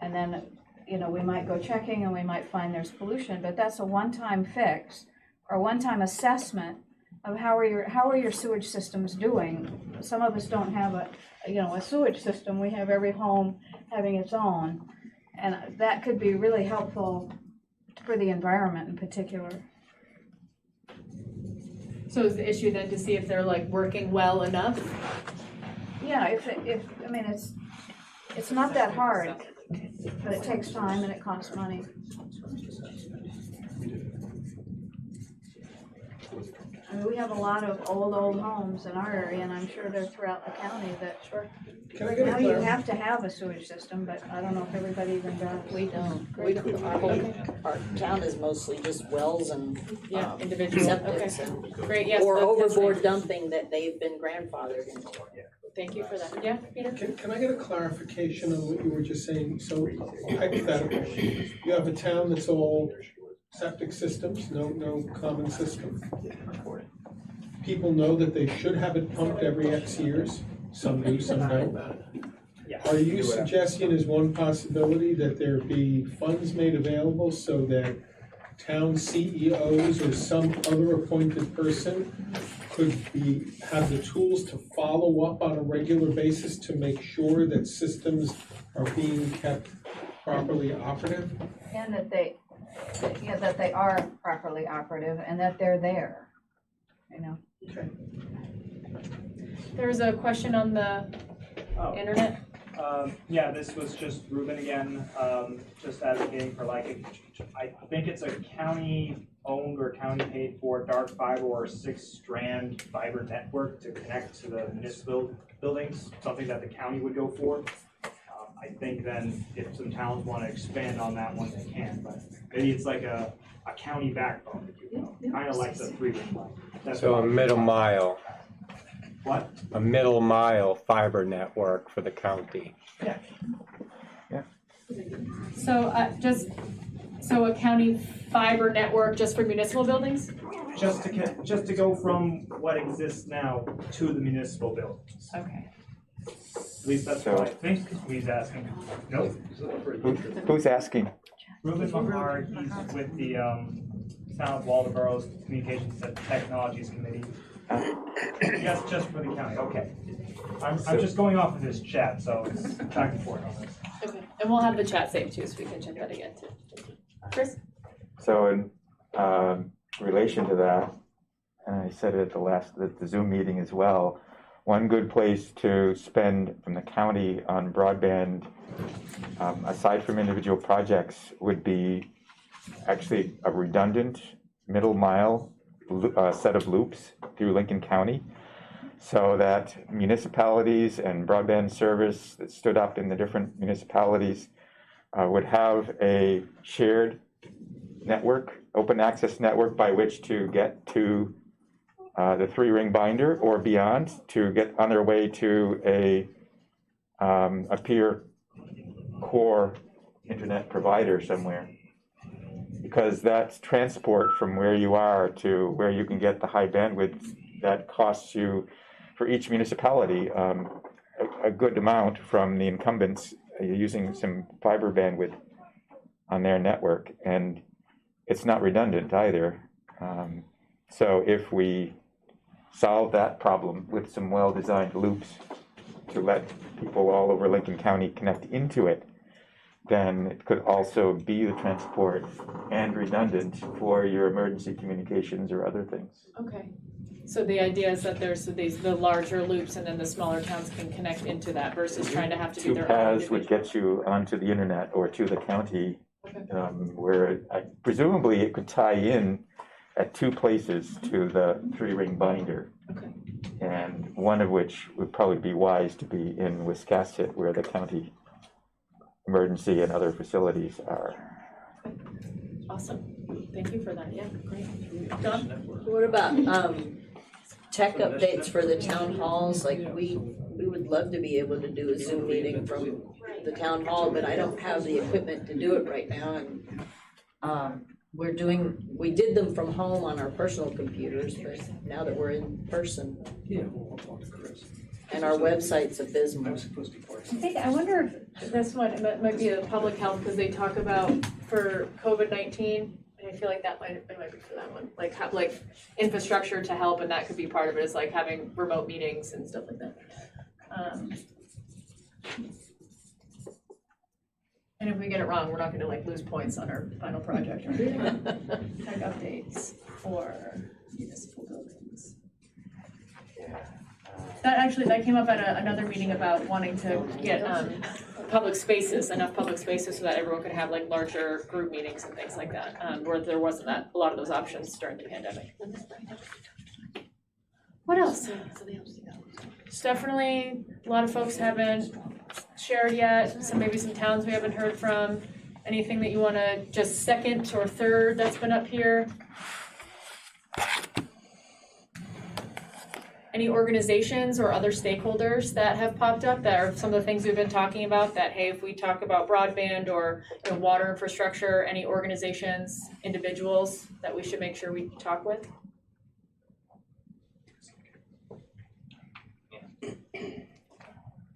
And then, we might go checking and we might find there's pollution, but that's a one-time fix or one-time assessment of how are your sewage systems doing. Some of us don't have a sewage system. We have every home having its own, and that could be really helpful for the environment in particular. So is the issue then to see if they're working well enough? Yeah, it's not that hard, but it takes time and it costs money. We have a lot of old homes in our area, and I'm sure they're throughout the county that now you have to have a sewage system, but I don't know if everybody even does. We don't. Our town is mostly just wells and individual septics Great, yes, or overboard dumping that they've been grandfathered into. Thank you for that. Yeah, Peter? Can I get a clarification on what you were just saying? So hypothetical, you have a town that's all septic systems, no common system. People know that they should have it pumped every X years. Some do, some don't. Are you suggesting as one possibility that there be funds made available so that town CEOs or some other appointed person could have the tools to follow up on a regular basis to make sure that systems are being kept properly operative? And that they are properly operative and that they're there, Okay. There was a question on the internet. Yeah, this was just Ruben again, just advocating for I think it's a county owned or county paid for dark fiber or 6-strand fiber network to connect to the municipal buildings, something that the county would go for. I think then if some towns want to expand on that one, they can, but maybe it's like a county backbone, if you will, kind of like the 3-ring line. So a middle mile. What? A middle mile fiber network for the county. Yeah. So so a county fiber network just for municipal buildings? Just to go from what exists now to the municipal buildings. Okay. At least that's what I think he's asking. Nope. Who's asking? Ruben Mahar, he's with the Town of Waldeboro's Communications and Technologies Committee. Yes, just for the county, okay. I'm just going off of his chat, so it's back and forth on this. Okay, and we'll have the chat saved too, so we can check that again too. Chris? So in relation to that, and I said it at the Zoom meeting as well, one good place to spend from the county on broadband, aside from individual projects, would be actually a redundant middle mile set of loops through Lincoln County, so that municipalities and broadband service that stood up in the different municipalities would have a shared network, open access network by which to get to the 3-ring binder or beyond, to get on their way to a peer core internet provider somewhere. Because that's transport from where you are to where you can get the high bandwidth that costs you, for each municipality, a good amount from the incumbents using some fiber bandwidth on their network. And it's not redundant either. So if we solve that problem with some well-designed loops to let people all over Lincoln County connect into it, then it could also be the transport and redundant for your emergency communications or other things. Okay. So the idea is that there's the larger loops and then the smaller towns can connect into that versus trying to have to do their own Two paths individual. would get you onto the internet or to the county, where presumably it could tie in at 2 places to the 3-ring binder. Okay. And one of which would probably be wise to be in Wiscasset, where the county emergency and other facilities are. Awesome. Thank you for that. Yeah, great. Don? What about tech updates for the town halls? Like we would love to be able to do a Zoom meeting from the town hall, but I don't have the equipment to do it right now. And we did them from home on our personal computers, but now that we're in person. And our website's abysmal. I wonder if this one might be a public health, because they talk about for COVID-19, and I feel like it might be for that one, like infrastructure to help, and that could be part of it, is like having remote meetings and stuff like that. And if we get it wrong, we're not gonna lose points on our final project or anything. Tech updates for municipal buildings. That came up at another meeting about wanting to get enough public spaces so that everyone could have larger group meetings and things like that, where there wasn't a lot of those options during the pandemic. What else? There's definitely a lot of folks haven't shared yet, maybe some towns we haven't heard from. Anything that you want to just second or third that's been up here? Any organizations or other stakeholders that have popped up that are some of the things we've been talking about, that, hey, if we talk about broadband or water infrastructure, any organizations, individuals that we should make sure we talk with?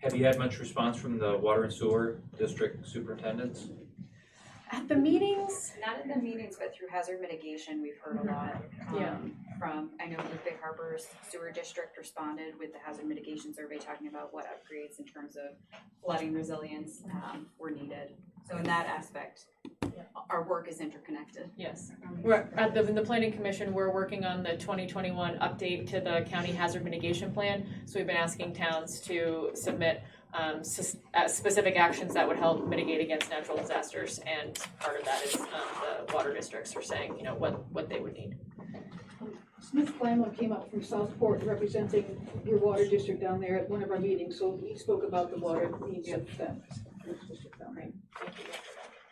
Have you had much response from the water and sewer district superintendents? At the meetings? Not at the meetings, but through hazard mitigation, we've heard a lot. From, I know Big Harbor's sewer district responded with the hazard mitigation survey talking about what upgrades in terms of flooding resilience were needed. So in that aspect, our work is interconnected. Yes. We're at the Planning Commission, we're working on the 2021 update to the county hazard mitigation plan. So we've been asking towns to submit specific actions that would help mitigate against natural disasters, and part of that is the water districts are saying, you know, what they would need. Smith Glamla came up from Southport representing your water district down there at one of our meetings, so he spoke about the water needs of that district down there.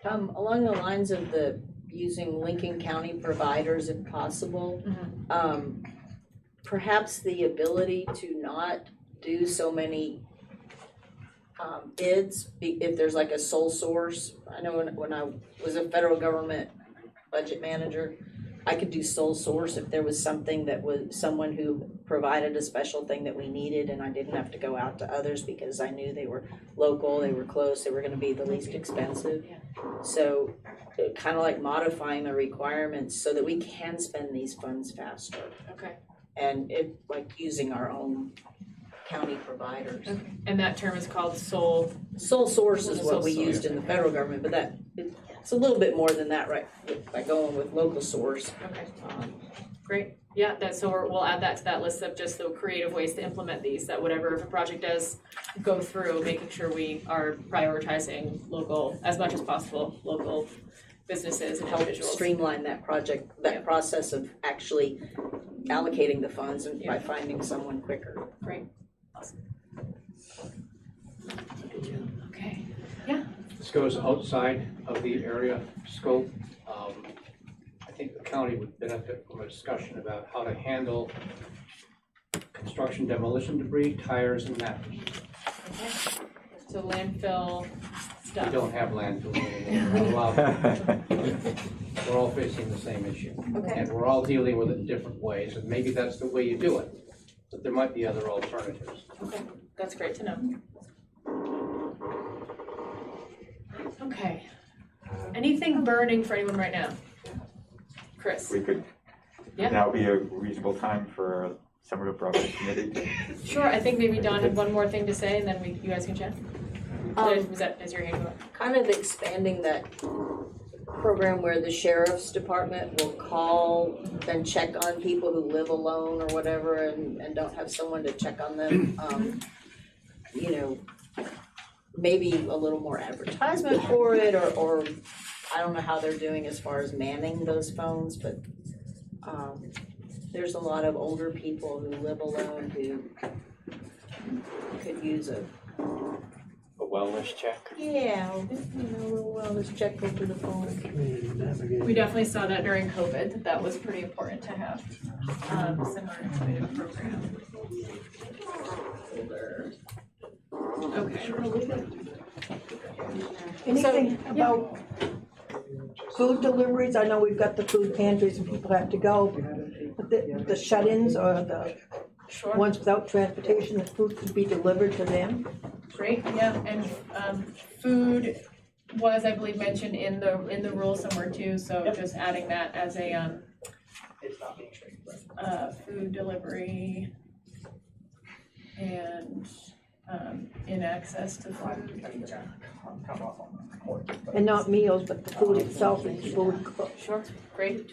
Along the lines of the using Lincoln County providers if possible, perhaps the ability to not do so many bids, if there's like a sole source. I know when I was a federal government budget manager, I could do sole source if there was something that was someone who provided a special thing that we needed, and I didn't have to go out to others because I knew they were local, they were close, they were gonna be the least expensive. So kind of like modifying the requirements so that we can spend these funds faster. Okay. And like using our own county providers. Okay. And that term is called sole source is what we source. used in the federal government, but it's a little bit more than that, right? By going with local source. Okay. Great. Yeah, so we'll add that to that list of just the creative ways to implement these, that whatever, if a project does go through, making sure we are prioritizing local, as much as possible, local businesses and individuals. Streamline that project, that process of actually allocating the funds and by finding someone quicker. Great. Awesome. Okay. Yeah. This goes outside of the area scope. I think the county would benefit from a discussion about how to handle construction demolition debris, tires, and mattress. Okay. So landfill stuff. We don't have landfills anymore. We're all facing the same issue. Okay. And we're all dealing with it in different ways, and maybe that's the way you do it. But there might be other alternatives. Okay, that's great to know. Okay. Anything burning for anyone right now? Chris? We could, Yeah. now be a reasonable time for Summer Broadband Committee. Sure, I think maybe Dawn had one more thing to say, and then you guys can chat. Is your hand up? Kind of expanding that program where the sheriff's department will call and check on people who live alone or whatever and don't have someone to check on them. You know, maybe a little more advertisement for it, or I don't know how they're doing as far as manning those phones, but there's a lot of older people who live alone who could use a wellness check. Yeah, a little wellness check over the phone. We definitely saw that during COVID, that was pretty important to have similar innovative program. Okay. Anything about food deliveries? I know we've got the food pantries and people have to go, but the shut-ins or the ones without transportation, the food could be delivered to them? Great, yeah, and food was, I believe, mentioned in the rule somewhere too, so just adding that as a food delivery and in access to food. And not meals, but the food itself and people would cook. Sure, great.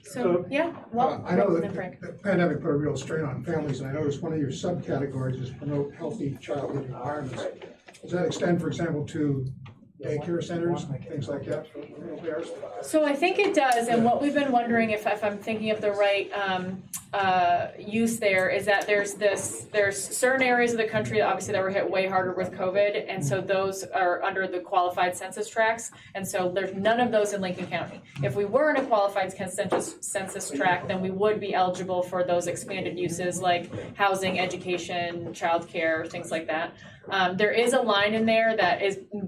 So, yeah, well, I know then that Frank. the pandemic put a real strain on families, and I noticed one of your subcategories is promote healthy childhood environments. Does that extend, for example, to daycare centers, things like that for little bears? So I think it does, and what we've been wondering, if I'm thinking of the right use there, is that there's certain areas of the country obviously that were hit way harder with COVID, and so those are under the qualified census tracts, and so there's none of those in Lincoln County. If we were in a qualified census tract, then we would be eligible for those expanded uses like housing, education, childcare, things like that. There is a line in there that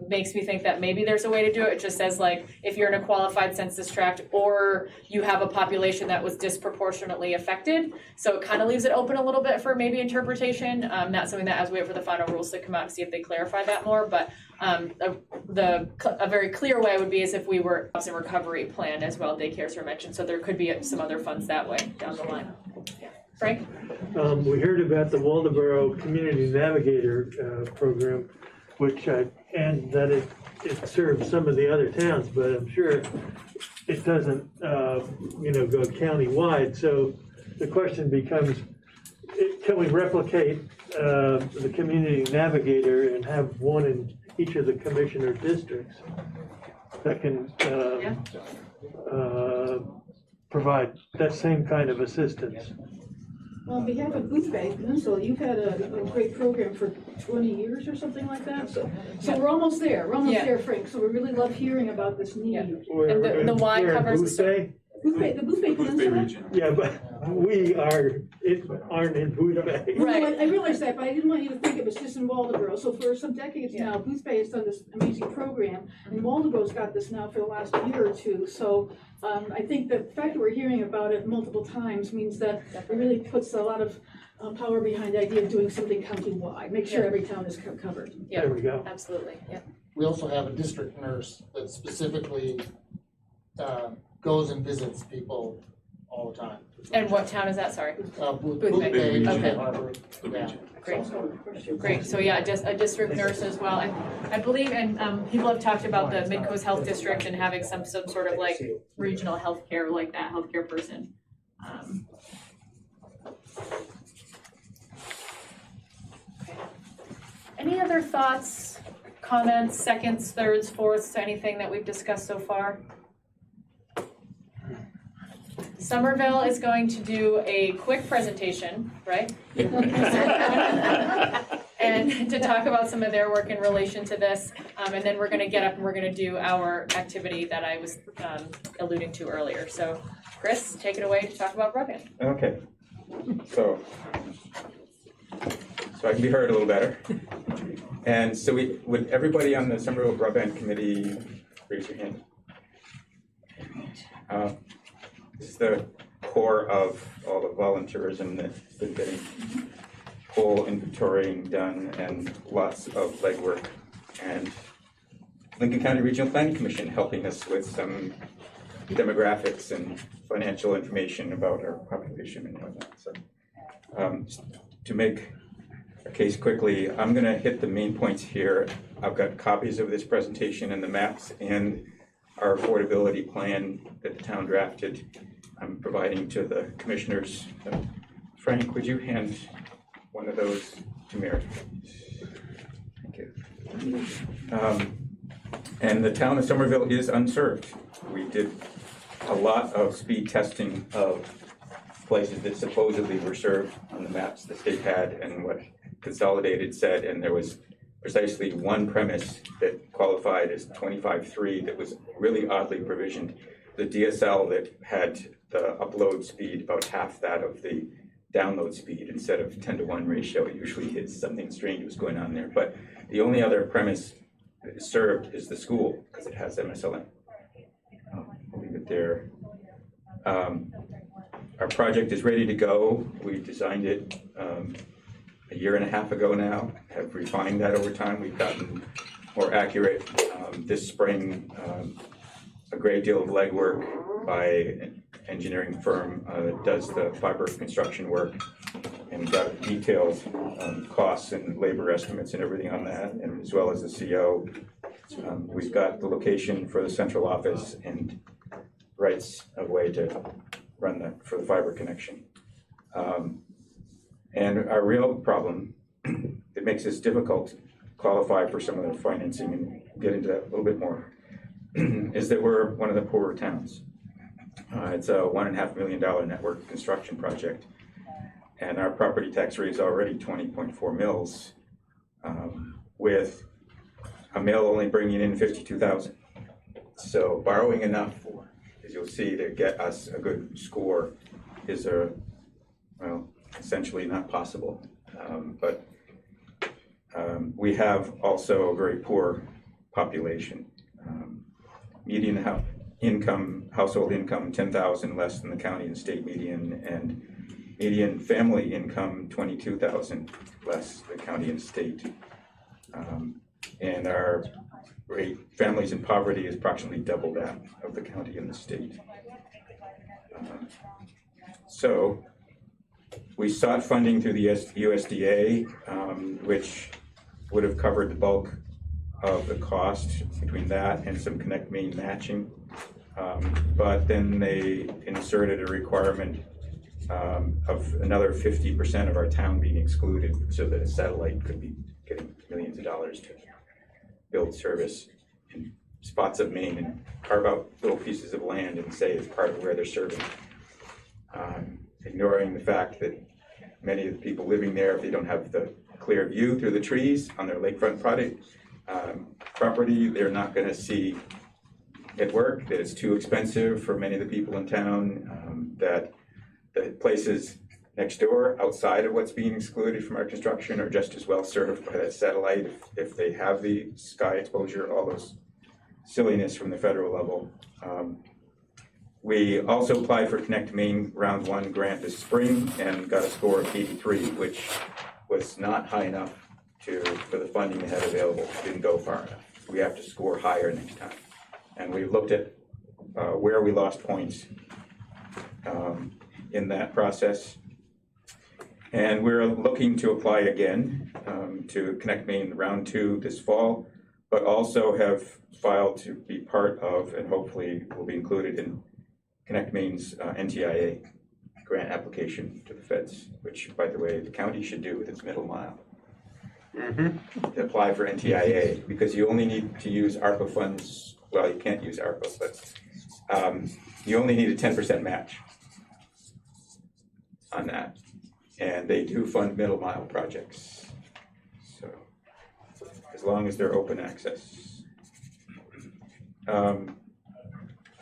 makes me think that maybe there's a way to do it. It just says like, if you're in a qualified census tract or you have a population that was disproportionately affected. So it kind of leaves it open a little bit for maybe interpretation. Not something that as we wait for the final rules to come out to see if they clarify that more, but a very clear way would be as if we were in recovery plan as well, daycares are mentioned. So there could be some other funds that way down the line. Yeah. Frank? We heard about the Waldeboro Community Navigator program, which and that it serves some of the other towns, but I'm sure it doesn't, go county-wide. So the question becomes, can we replicate the community navigator and have one in each of the commissioner districts that can provide that same kind of assistance? Well, on behalf of Booth Bay Peninsula, you've had a great program for 20 years or something like that, so we're almost there, Frank, so we really love hearing about this need. And the Y covers Booth Bay? The Booth Bay Peninsula? Yeah, but we aren't in Booth Bay. Right. I realize that, but I didn't want you to think it was just in Waldeboro. So for some decades now, Booth Bay has done this amazing program, and Waldeboro's got this now for the last year or two. So I think the fact that we're hearing about it multiple times means that it really puts a lot of power behind the idea of doing something county-wide. Make sure every town is covered. Yeah, there we go. Absolutely. Yeah. We also have a district nurse that specifically goes and visits people all the time. And what town is that? Sorry. Booth Bay. Bay, Okay. Harbor, yeah. Great. Great. So yeah, just a district nurse as well. I believe, and people have talked about the Midcoast Health District and having some sort of like regional healthcare, like that healthcare person. Okay. Any other thoughts, comments, seconds, thirds, fourths, anything that we've discussed so far? Somerville is going to do a quick presentation, right? And to talk about some of their work in relation to this. And then we're gonna get up and we're gonna do our activity that I was alluding to earlier. So Chris, take it away to talk about broadband. Okay, so I can be heard a little better. And so would everybody on the Somerville Broadband Committee raise your hand? This is the core of all the volunteerism that's been getting whole inventorying done and lots of legwork. And Lincoln County Regional Planning Commission helping us with some demographics and financial information about our population and whatnot. So to make a case quickly, I'm going to hit the main points here. I've got copies of this presentation and the maps and our affordability plan that the town drafted. I'm providing to the commissioners. Frank, would you hand one of those to Mary? Thank you. And the town of Somerville is unserved. We did a lot of speed testing of places that supposedly were served on the maps the state had and what Consolidated said, and there was precisely one premise that qualified as 25.3 that was really oddly provisioned. The DSL that had the upload speed about half that of the download speed instead of 10-to-1 ratio. It usually is something strange was going on there. But the only other premise that is served is the school because it has MSLN. I'll leave it there. Our project is ready to go. We designed it a year and a half ago now, have refined that over time. We've gotten more accurate. This spring, a great deal of legwork by an engineering firm does the fiber construction work and got detailed costs and labor estimates and everything on that, and as well as the CO. We've got the location for the central office and rights of way to run for the fiber connection. And our real problem that makes this difficult to qualify for some of the financing, and get into that a little bit more, is that we're one of the poorer towns. It's a $1.5 million network construction project, and our property tax rate is already 20.4 mils, with a mill only bringing in 52,000. So borrowing enough, as you'll see, to get us a good score is essentially not possible. But we have also a very poor population. Median household income 10,000 less than the county and state median, and median family income 22,000 less than the county and state. And our rate, families in poverty, is approximately double that of the county and the state. So we sought funding through the USDA, which would have covered the bulk of the cost between that and some Connect Main matching. But then they inserted a requirement of another 50% of our town being excluded, so that a satellite could be getting millions of dollars to build service in spots of Maine and carve out little pieces of land and say it's part of where they're serving. Ignoring the fact that many of the people living there, if they don't have the clear view through the trees on their lakefront property, they're not going to see it work, that it's too expensive for many of the people in town, that the places next door outside of what's being excluded from our construction are just as well served by that satellite if they have the sky exposure, all those silliness from the federal level. We also applied for Connect Maine Round 1 grant this spring and got a score of 83, which was not high enough for the funding they had available. Didn't go far enough. We have to score higher next time. And we looked at where we lost points in that process. And we're looking to apply again to Connect Maine Round 2 this fall, but also have filed to be part of, and hopefully will be included in, Connect Maine's NTIA grant application to the feds, which, by the way, the county should do with its middle mile. To apply for NTIA, because you only need to use ARPA funds. Well, you can't use ARPA, but you only need a 10% match on that. And they do fund middle mile projects. So as long as they're open access.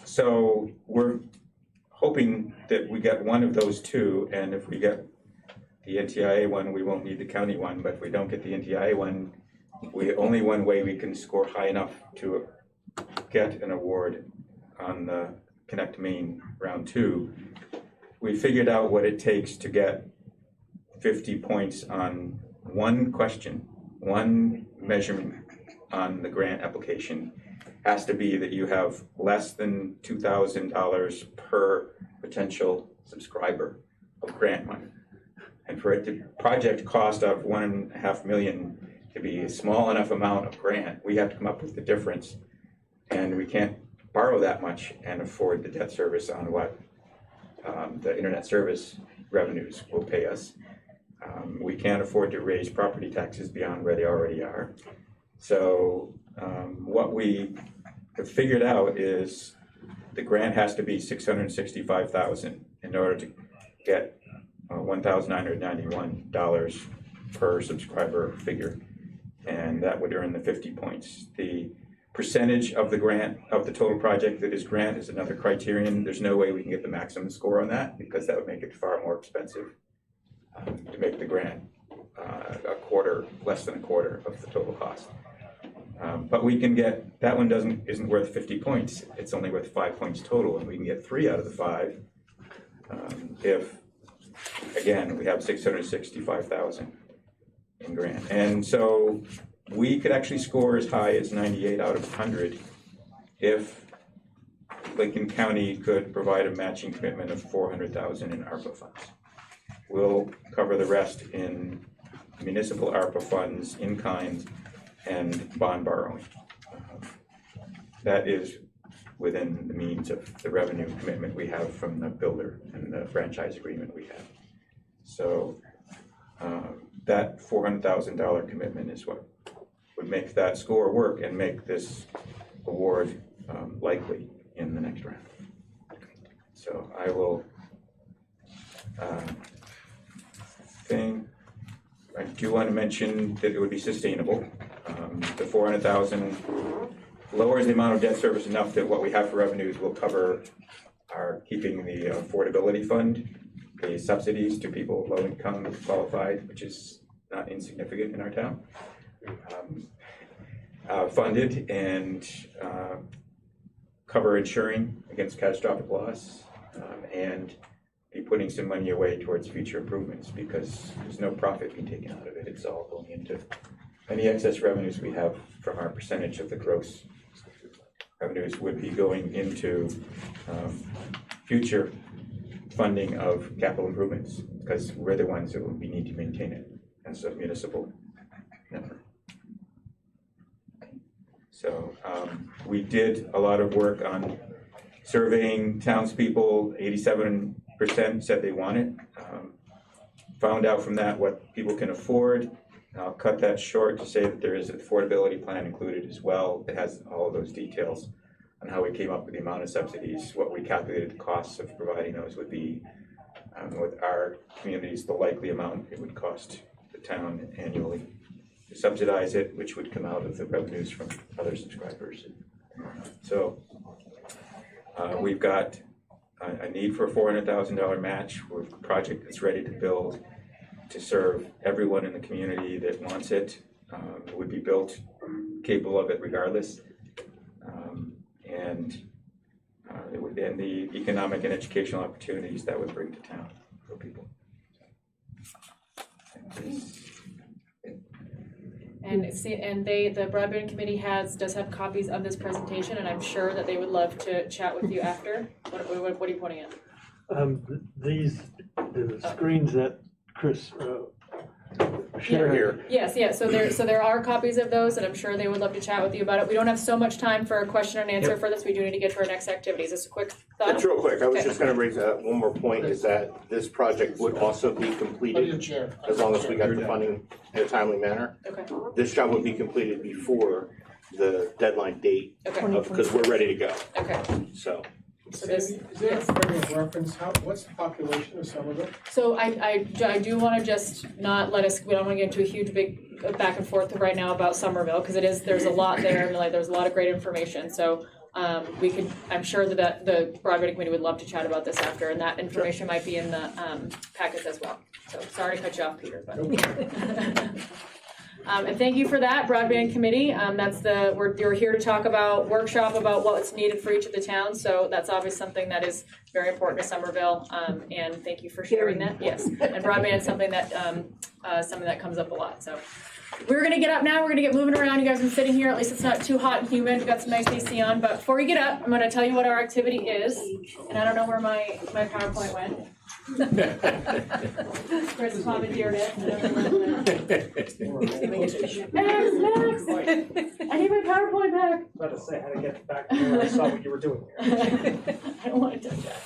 So we're hoping that we get one of those two, and if we get the NTIA one, we won't need the county one, but if we don't get the NTIA one, only one way we can score high enough to get an award on the Connect Maine Round 2. We figured out what it takes to get 50 points on one question, one measurement on the grant application. Has to be that you have less than $2,000 per potential subscriber of grant money. And for it to project cost of $1.5 million to be a small enough amount of grant, we have to come up with the difference. And we can't borrow that much and afford the debt service on what the internet service revenues will pay us. We can't afford to raise property taxes beyond where they already are. So what we have figured out is the grant has to be $665,000 in order to get $1,991 per subscriber figure, and that would earn the 50 points. The percentage of the grant, of the total project that is grant, is another criterion. There's no way we can get the maximum score on that, because that would make it far more expensive to make the grant less than a quarter of the total cost. But we can get, that one isn't worth 50 points, it's only worth 5 points total, and we can get 3 out of the 5 if, again, we have $665,000 in grant. And so we could actually score as high as 98 out of 100 if Lincoln County could provide a matching commitment of $400,000 in ARPA funds. We'll cover the rest in municipal ARPA funds, in kind, and bond borrowing. That is within the means of the revenue commitment we have from the builder and the franchise agreement we have. So that $400,000 commitment is what would make that score work and make this award likely in the next round. So I will I do want to mention that it would be sustainable. The $400,000 lowers the amount of debt service enough that what we have for revenues will cover our keeping the affordability fund, the subsidies to people low income qualified, which is not insignificant in our town, funded, and cover insuring against catastrophic loss, and be putting some money away towards future improvements, because there's no profit being taken out of it. It's all going into any excess revenues we have from our percentage of the gross revenues would be going into future funding of capital improvements, because we're the ones that we need to maintain it as a municipal network. So we did a lot of work on surveying townspeople. 87 said they want it. Found out from that what people can afford. I'll cut that short to say that there is an affordability plan included as well. It has all of those details on how we came up with the amount of subsidies, what we calculated the costs of providing those would be, with our communities, the likely amount it would cost the town annually to subsidize it, which would come out of the revenues from other subscribers. So we've got a need for a $400,000 match with a project that's ready to build to serve everyone in the community that wants it. It would be built capable of it regardless. It would end the economic and educational opportunities that would bring to town for people. And the broadband committee does have copies of this presentation, and I'm sure that they would love to chat with you after. What are you pointing at? The screens that Chris shared here. Yes, yeah. So there are copies of those, and I'm sure they would love to chat with you about it. We don't have so much time for a question and answer for this. We do need to get to our next activities. Just a quick thought. It's real quick. I was Okay. just going to raise one more point, is that this project would also be completed as long as we got the funding in a timely manner. Okay. This job would be completed before the deadline date, Okay. because we're ready to go. Okay. So. So this, Is there a frame of reference, what's the population of Somerville? So I do want to just not let us, we don't want to get into a huge big back and forth right now about Somerville, because there's a lot there, and there's a lot of great information. So I'm sure that the broadband committee would love to chat about this after, and that information might be in the packets as well. So sorry to cut you off, Peter, but. And thank you for that, broadband committee. You're here to talk about, workshop about what's needed for each of the towns. So that's obviously something that is very important to Somerville. And thank you for sharing that. Yes, and broadband is something that comes up a lot. So we're gonna get up now. We're gonna get moving around. You guys have been sitting here. At least it's not too hot and humid. We've got some nice AC on. But before we get up, I'm gonna tell you what our activity is. And I don't know where my PowerPoint went. Chris commandeered it. Max! I need my PowerPoint back. I was about to say, I had to get back to where I saw what you were doing here. I don't want to touch that.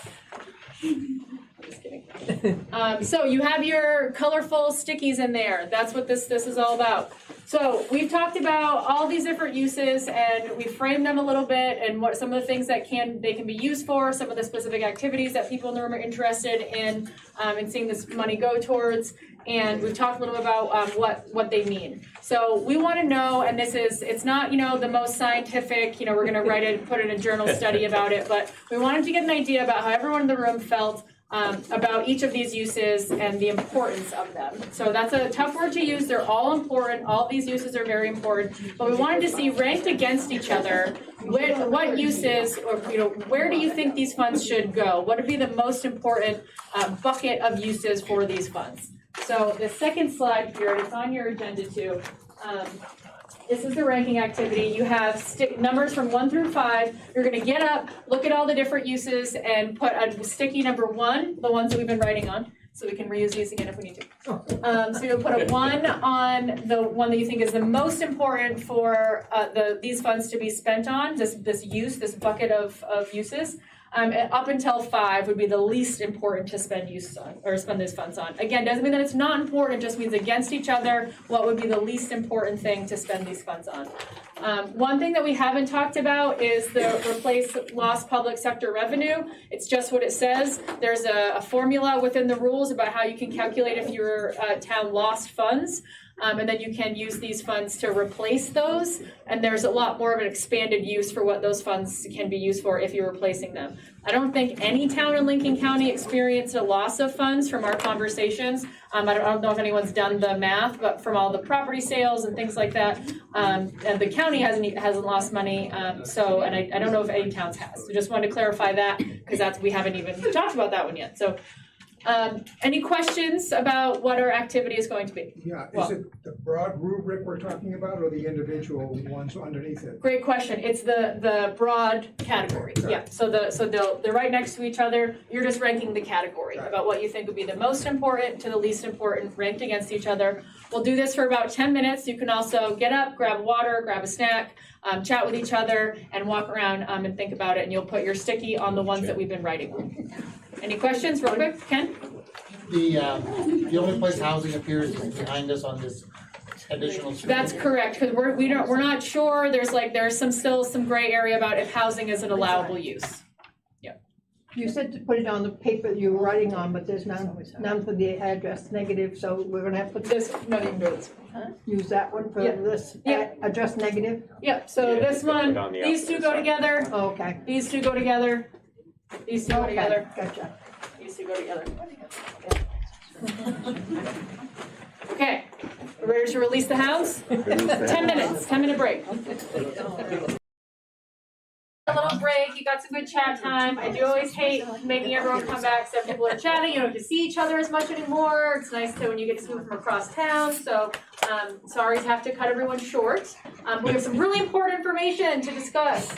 I'm just kidding. So you have your colorful stickies in there. That's what this is all about. So we've talked about all these different uses, and we framed them a little bit, and what some of the things that they can be used for, some of the specific activities that people in the room are interested in seeing this money go towards. And we've talked a little bit about what they mean. So we want to know, and it's not the most scientific, we're going to put in a journal study about it, but we wanted to get an idea about how everyone in the room felt about each of these uses and the importance of them. So that's a tough word to use. They're all important. All these uses are very important. But we wanted to see ranked against each other, what uses, or where do you think these funds should go? What would be the most important bucket of uses for these funds? So the second slide here, it's on your agenda too. This is the ranking activity. You have numbers from 1 through 5. You're going to get up, look at all the different uses, and put a sticky number 1, the ones that we've been writing on, so we can reuse these again if we need to. So you'll put a 1 on the one that you think is the most important for these funds to be spent on, this bucket of uses. Up until 5 would be the least important to spend these funds on. Again, doesn't mean that it's not important, it just means against each other, what would be the least important thing to spend these funds on. One thing that we haven't talked about is the replace lost public sector revenue. It's just what it says. There's a formula within the rules about how you can calculate if your town lost funds. And then you can use these funds to replace those. And there's a lot more of an expanded use for what those funds can be used for if you're replacing them. I don't think any town in Lincoln County experienced a loss of funds from our conversations. I don't know if anyone's done the math, but from all the property sales and things like that, and the county hasn't lost money. And I don't know if any towns has. So just wanted to clarify that, because we haven't even talked about that one yet. So. Any questions about what our activity is going to be? Yeah, is it the broad rubric we're talking about, or the individual ones underneath it? Great question. It's the broad category. Okay. Yeah. So they're right next to each other. You're just ranking the category about what you think would be the most important to the least important, ranked against each other. We'll do this for about 10 minutes. You can also get up, grab water, grab a snack, chat with each other, and walk around and think about it. And you'll put your sticky on the ones that we've been writing on. Any questions, real quick, Ken? The only place housing appears is behind us on this additional street. That's correct, because we're not sure, there's still some gray area about if housing is an allowable use. You said to put it on the paper you were writing on, but there's none for the address negative, so we're gonna have to put this, no, you can do this. Use that one for Yeah. this Yeah. address negative? Yep, so Yeah, this put it one, on the these two outside go side. together. Oh, okay. These two go together. These two go Okay, together. gotcha. These two go together. Okay, we're ready to release the house? 10 minutes, 10-minute break. A little break, you got some good chat time. I do always hate making everyone come back, so people are chatting, you don't get to see each other as much anymore. It's nice to when you get to move from across town, so sorry to have to cut everyone short. But we have some really important information to discuss.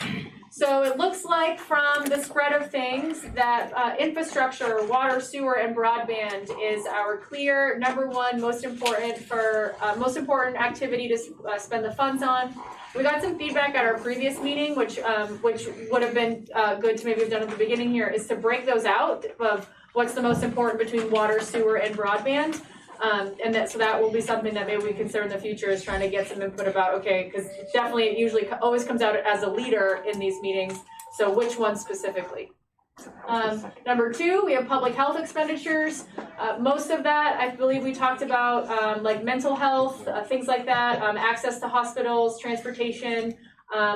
So it looks like from the spread of things that infrastructure, water, sewer, and broadband is our clear #1 most important activity to spend the funds on. We got some feedback at our previous meeting, which would have been good to maybe have done at the beginning here, is to break those out of what's the most important between water, sewer, and broadband. So that will be something that maybe we consider in the future, is trying to get some input about, okay, because definitely it usually always comes out as a leader in these meetings, so which one specifically? #2, we have public health expenditures. Most of that, I believe we talked about, like mental health, things like that, access to hospitals, transportation,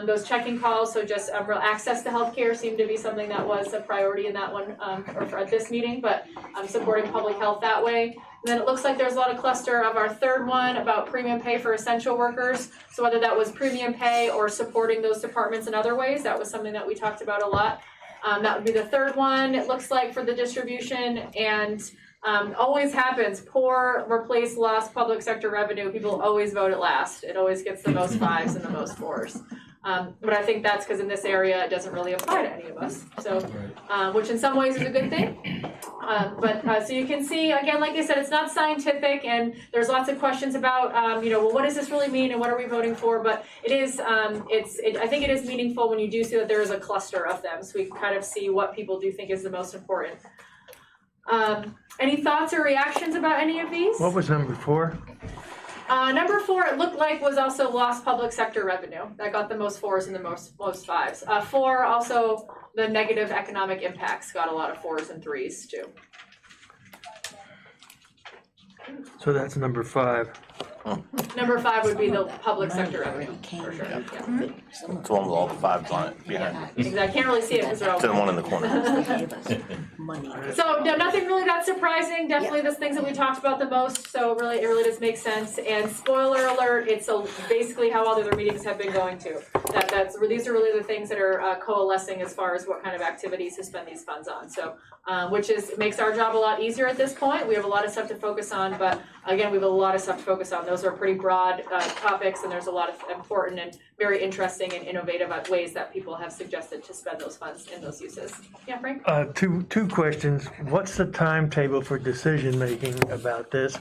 those check-in calls, so just real access to healthcare seemed to be something that was a priority in that one, or for this meeting, but supporting public health that way. And then it looks like there's a lot of cluster of our third one about premium pay for essential workers. So whether that was premium pay or supporting those departments in other ways, that was something that we talked about a lot. That would be the third one, it looks like, for the distribution, and always happens, poor, replace, lost public sector revenue, people always vote it last. It always gets the most 5s and the most 4s. But I think that's because in this area, it doesn't really apply to any of us. So, which in some ways is a good thing. So you can see, again, like I said, it's not scientific, and there's lots of questions about, well, what does this really mean, and what are we voting for? But it is, I think it is meaningful when you do see that there is a cluster of them, so we can kind of see what people do think is the most important. Any thoughts or reactions about any of these? What was #4? #4, it looked like, was also lost public sector revenue. That got the most 4s and the most 5s. 4, also the negative economic impacts got a lot of 4s and 3s too. So that's #5. #5 would be the public sector revenue, for sure. Yeah. It's the one with all the 5s on it behind. Exactly. I can't really see it because they're all. It's the one in the corner. So no, nothing really that surprising. Definitely the things that we talked about the most. So it really does make sense. And spoiler alert, it's basically how all the other meetings have been going too. These are really the things that are coalescing as far as what kind of activities to spend these funds on. So which makes our job a lot easier at this point. We have a lot of stuff to focus on, but again, we have a lot of stuff to focus on. Those are pretty broad topics, and there's a lot of important and very interesting and innovative ways that people have suggested to spend those funds in those uses. Yeah, Frank? Two questions. What's the timetable for decision-making about this,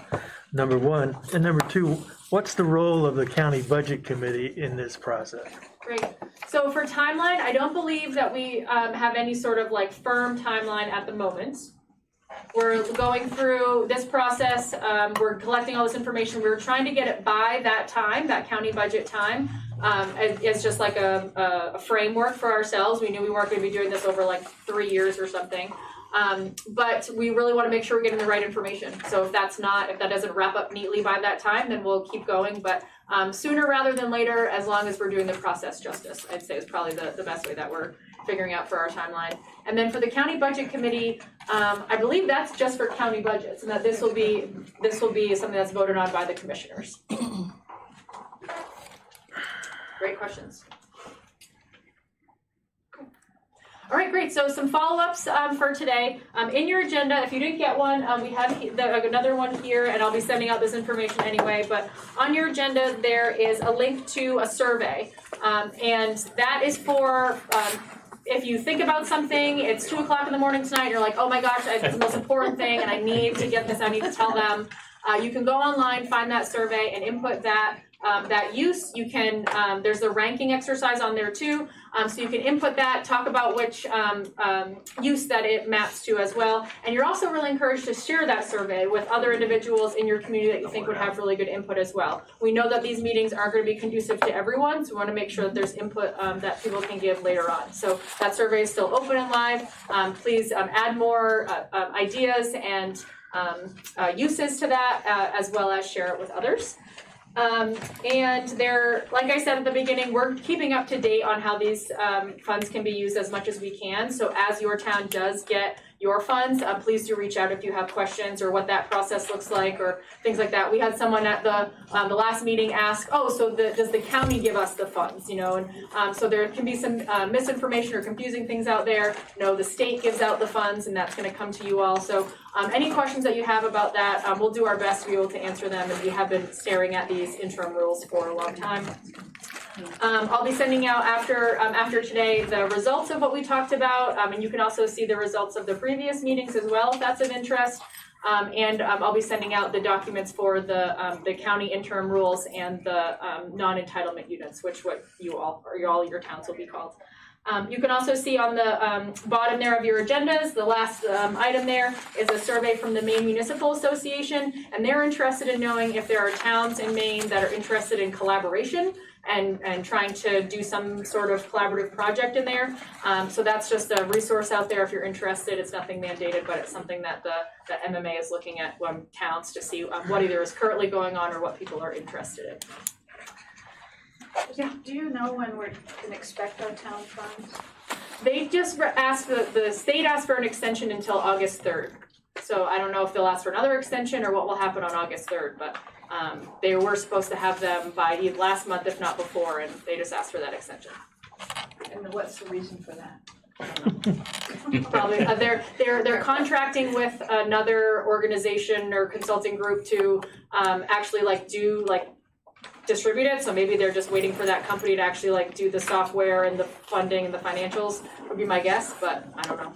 #1? And #2, what's the role of the county budget committee in this process? Great. So for timeline, I don't believe that we have any sort of like firm timeline at the moment. We're going through this process, we're collecting all this information, we were trying to get it by that time, that county budget time. It's just like a framework for ourselves. We knew we weren't gonna be doing this over like 3 years or something. But we really wanna make sure we're getting the right information. So if that doesn't wrap up neatly by that time, then we'll keep going. But sooner rather than later, as long as we're doing the process justice, I'd say is probably the best way that we're figuring out for our timeline. And then for the county budget committee, I believe that's just for county budgets, and that this will be something that's voted on by the commissioners. Great questions. All right, great. So some follow-ups for today. In your agenda, if you didn't get one, we have another one here, and I'll be sending out this information anyway. But on your agenda, there is a link to a survey, and that is for if you think about something, it's 2 o'clock in the morning tonight, you're like, oh my gosh, it's the most important thing, and I need to get this, I need to tell them. You can go online, find that survey and input that use. You can, there's a ranking exercise on there too. So you can input that, talk about which use that it maps to as well. And you're also really encouraged to share that survey with other individuals in your community that you think would have really good input as well. We know that these meetings aren't going to be conducive to everyone, so we want to make sure that there's input that people can give later on. So that survey is still open and live. Please add more ideas and uses to that, as well as share it with others. And there, like I said at the beginning, we're keeping up to date on how these funds can be used as much as we can. So as your town does get your funds, please do reach out if you have questions or what that process looks like or things like that. We had someone at the last meeting ask, oh, so does the county give us the funds, you know? And so there can be some misinformation or confusing things out there. No, the state gives out the funds and that's gonna come to you all. So any questions that you have about that, we'll do our best to be able to answer them, and we have been staring at these interim rules for a long time. I'll be sending out after today the results of what we talked about, and you can also see the results of the previous meetings as well if that's of interest. And I'll be sending out the documents for the county interim rules and the non-entitlement units, which what you all or your towns will be called. You can also see on the bottom there of your agendas, the last item there is a survey from the Maine Municipal Association, and they're interested in knowing if there are towns in Maine that are interested in collaboration and trying to do some sort of collaborative project in there. So that's just a resource out there if you're interested. It's nothing mandated, but it's something that the MMA is looking at towns to see what either is currently going on or what people are interested in. Yeah. Do you know when we can expect our town funds? They just asked, the state asked for an extension until August 3rd. So I don't know if they'll ask for another extension or what will happen on August 3rd, but they were supposed to have them by last month, if not before, and they just asked for that extension. And what's the reason for that? Probably they're contracting with another organization or consulting group to actually distribute it. So maybe they're just waiting for that company to actually do the software and the funding and the financials would be my guess, but I don't know.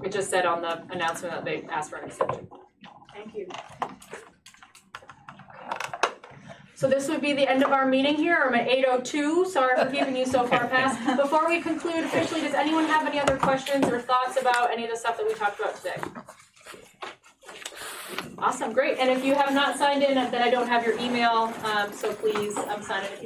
It just said on the announcement that they asked for an extension. Thank you. So this would be the end of our meeting here. I'm at 8:02. Sorry for keeping you so far past. Before we conclude officially, does anyone have any other questions or thoughts about any of the stuff that we talked about today? Awesome, great. And if you have not signed in, then I don't have your email, so please sign in if you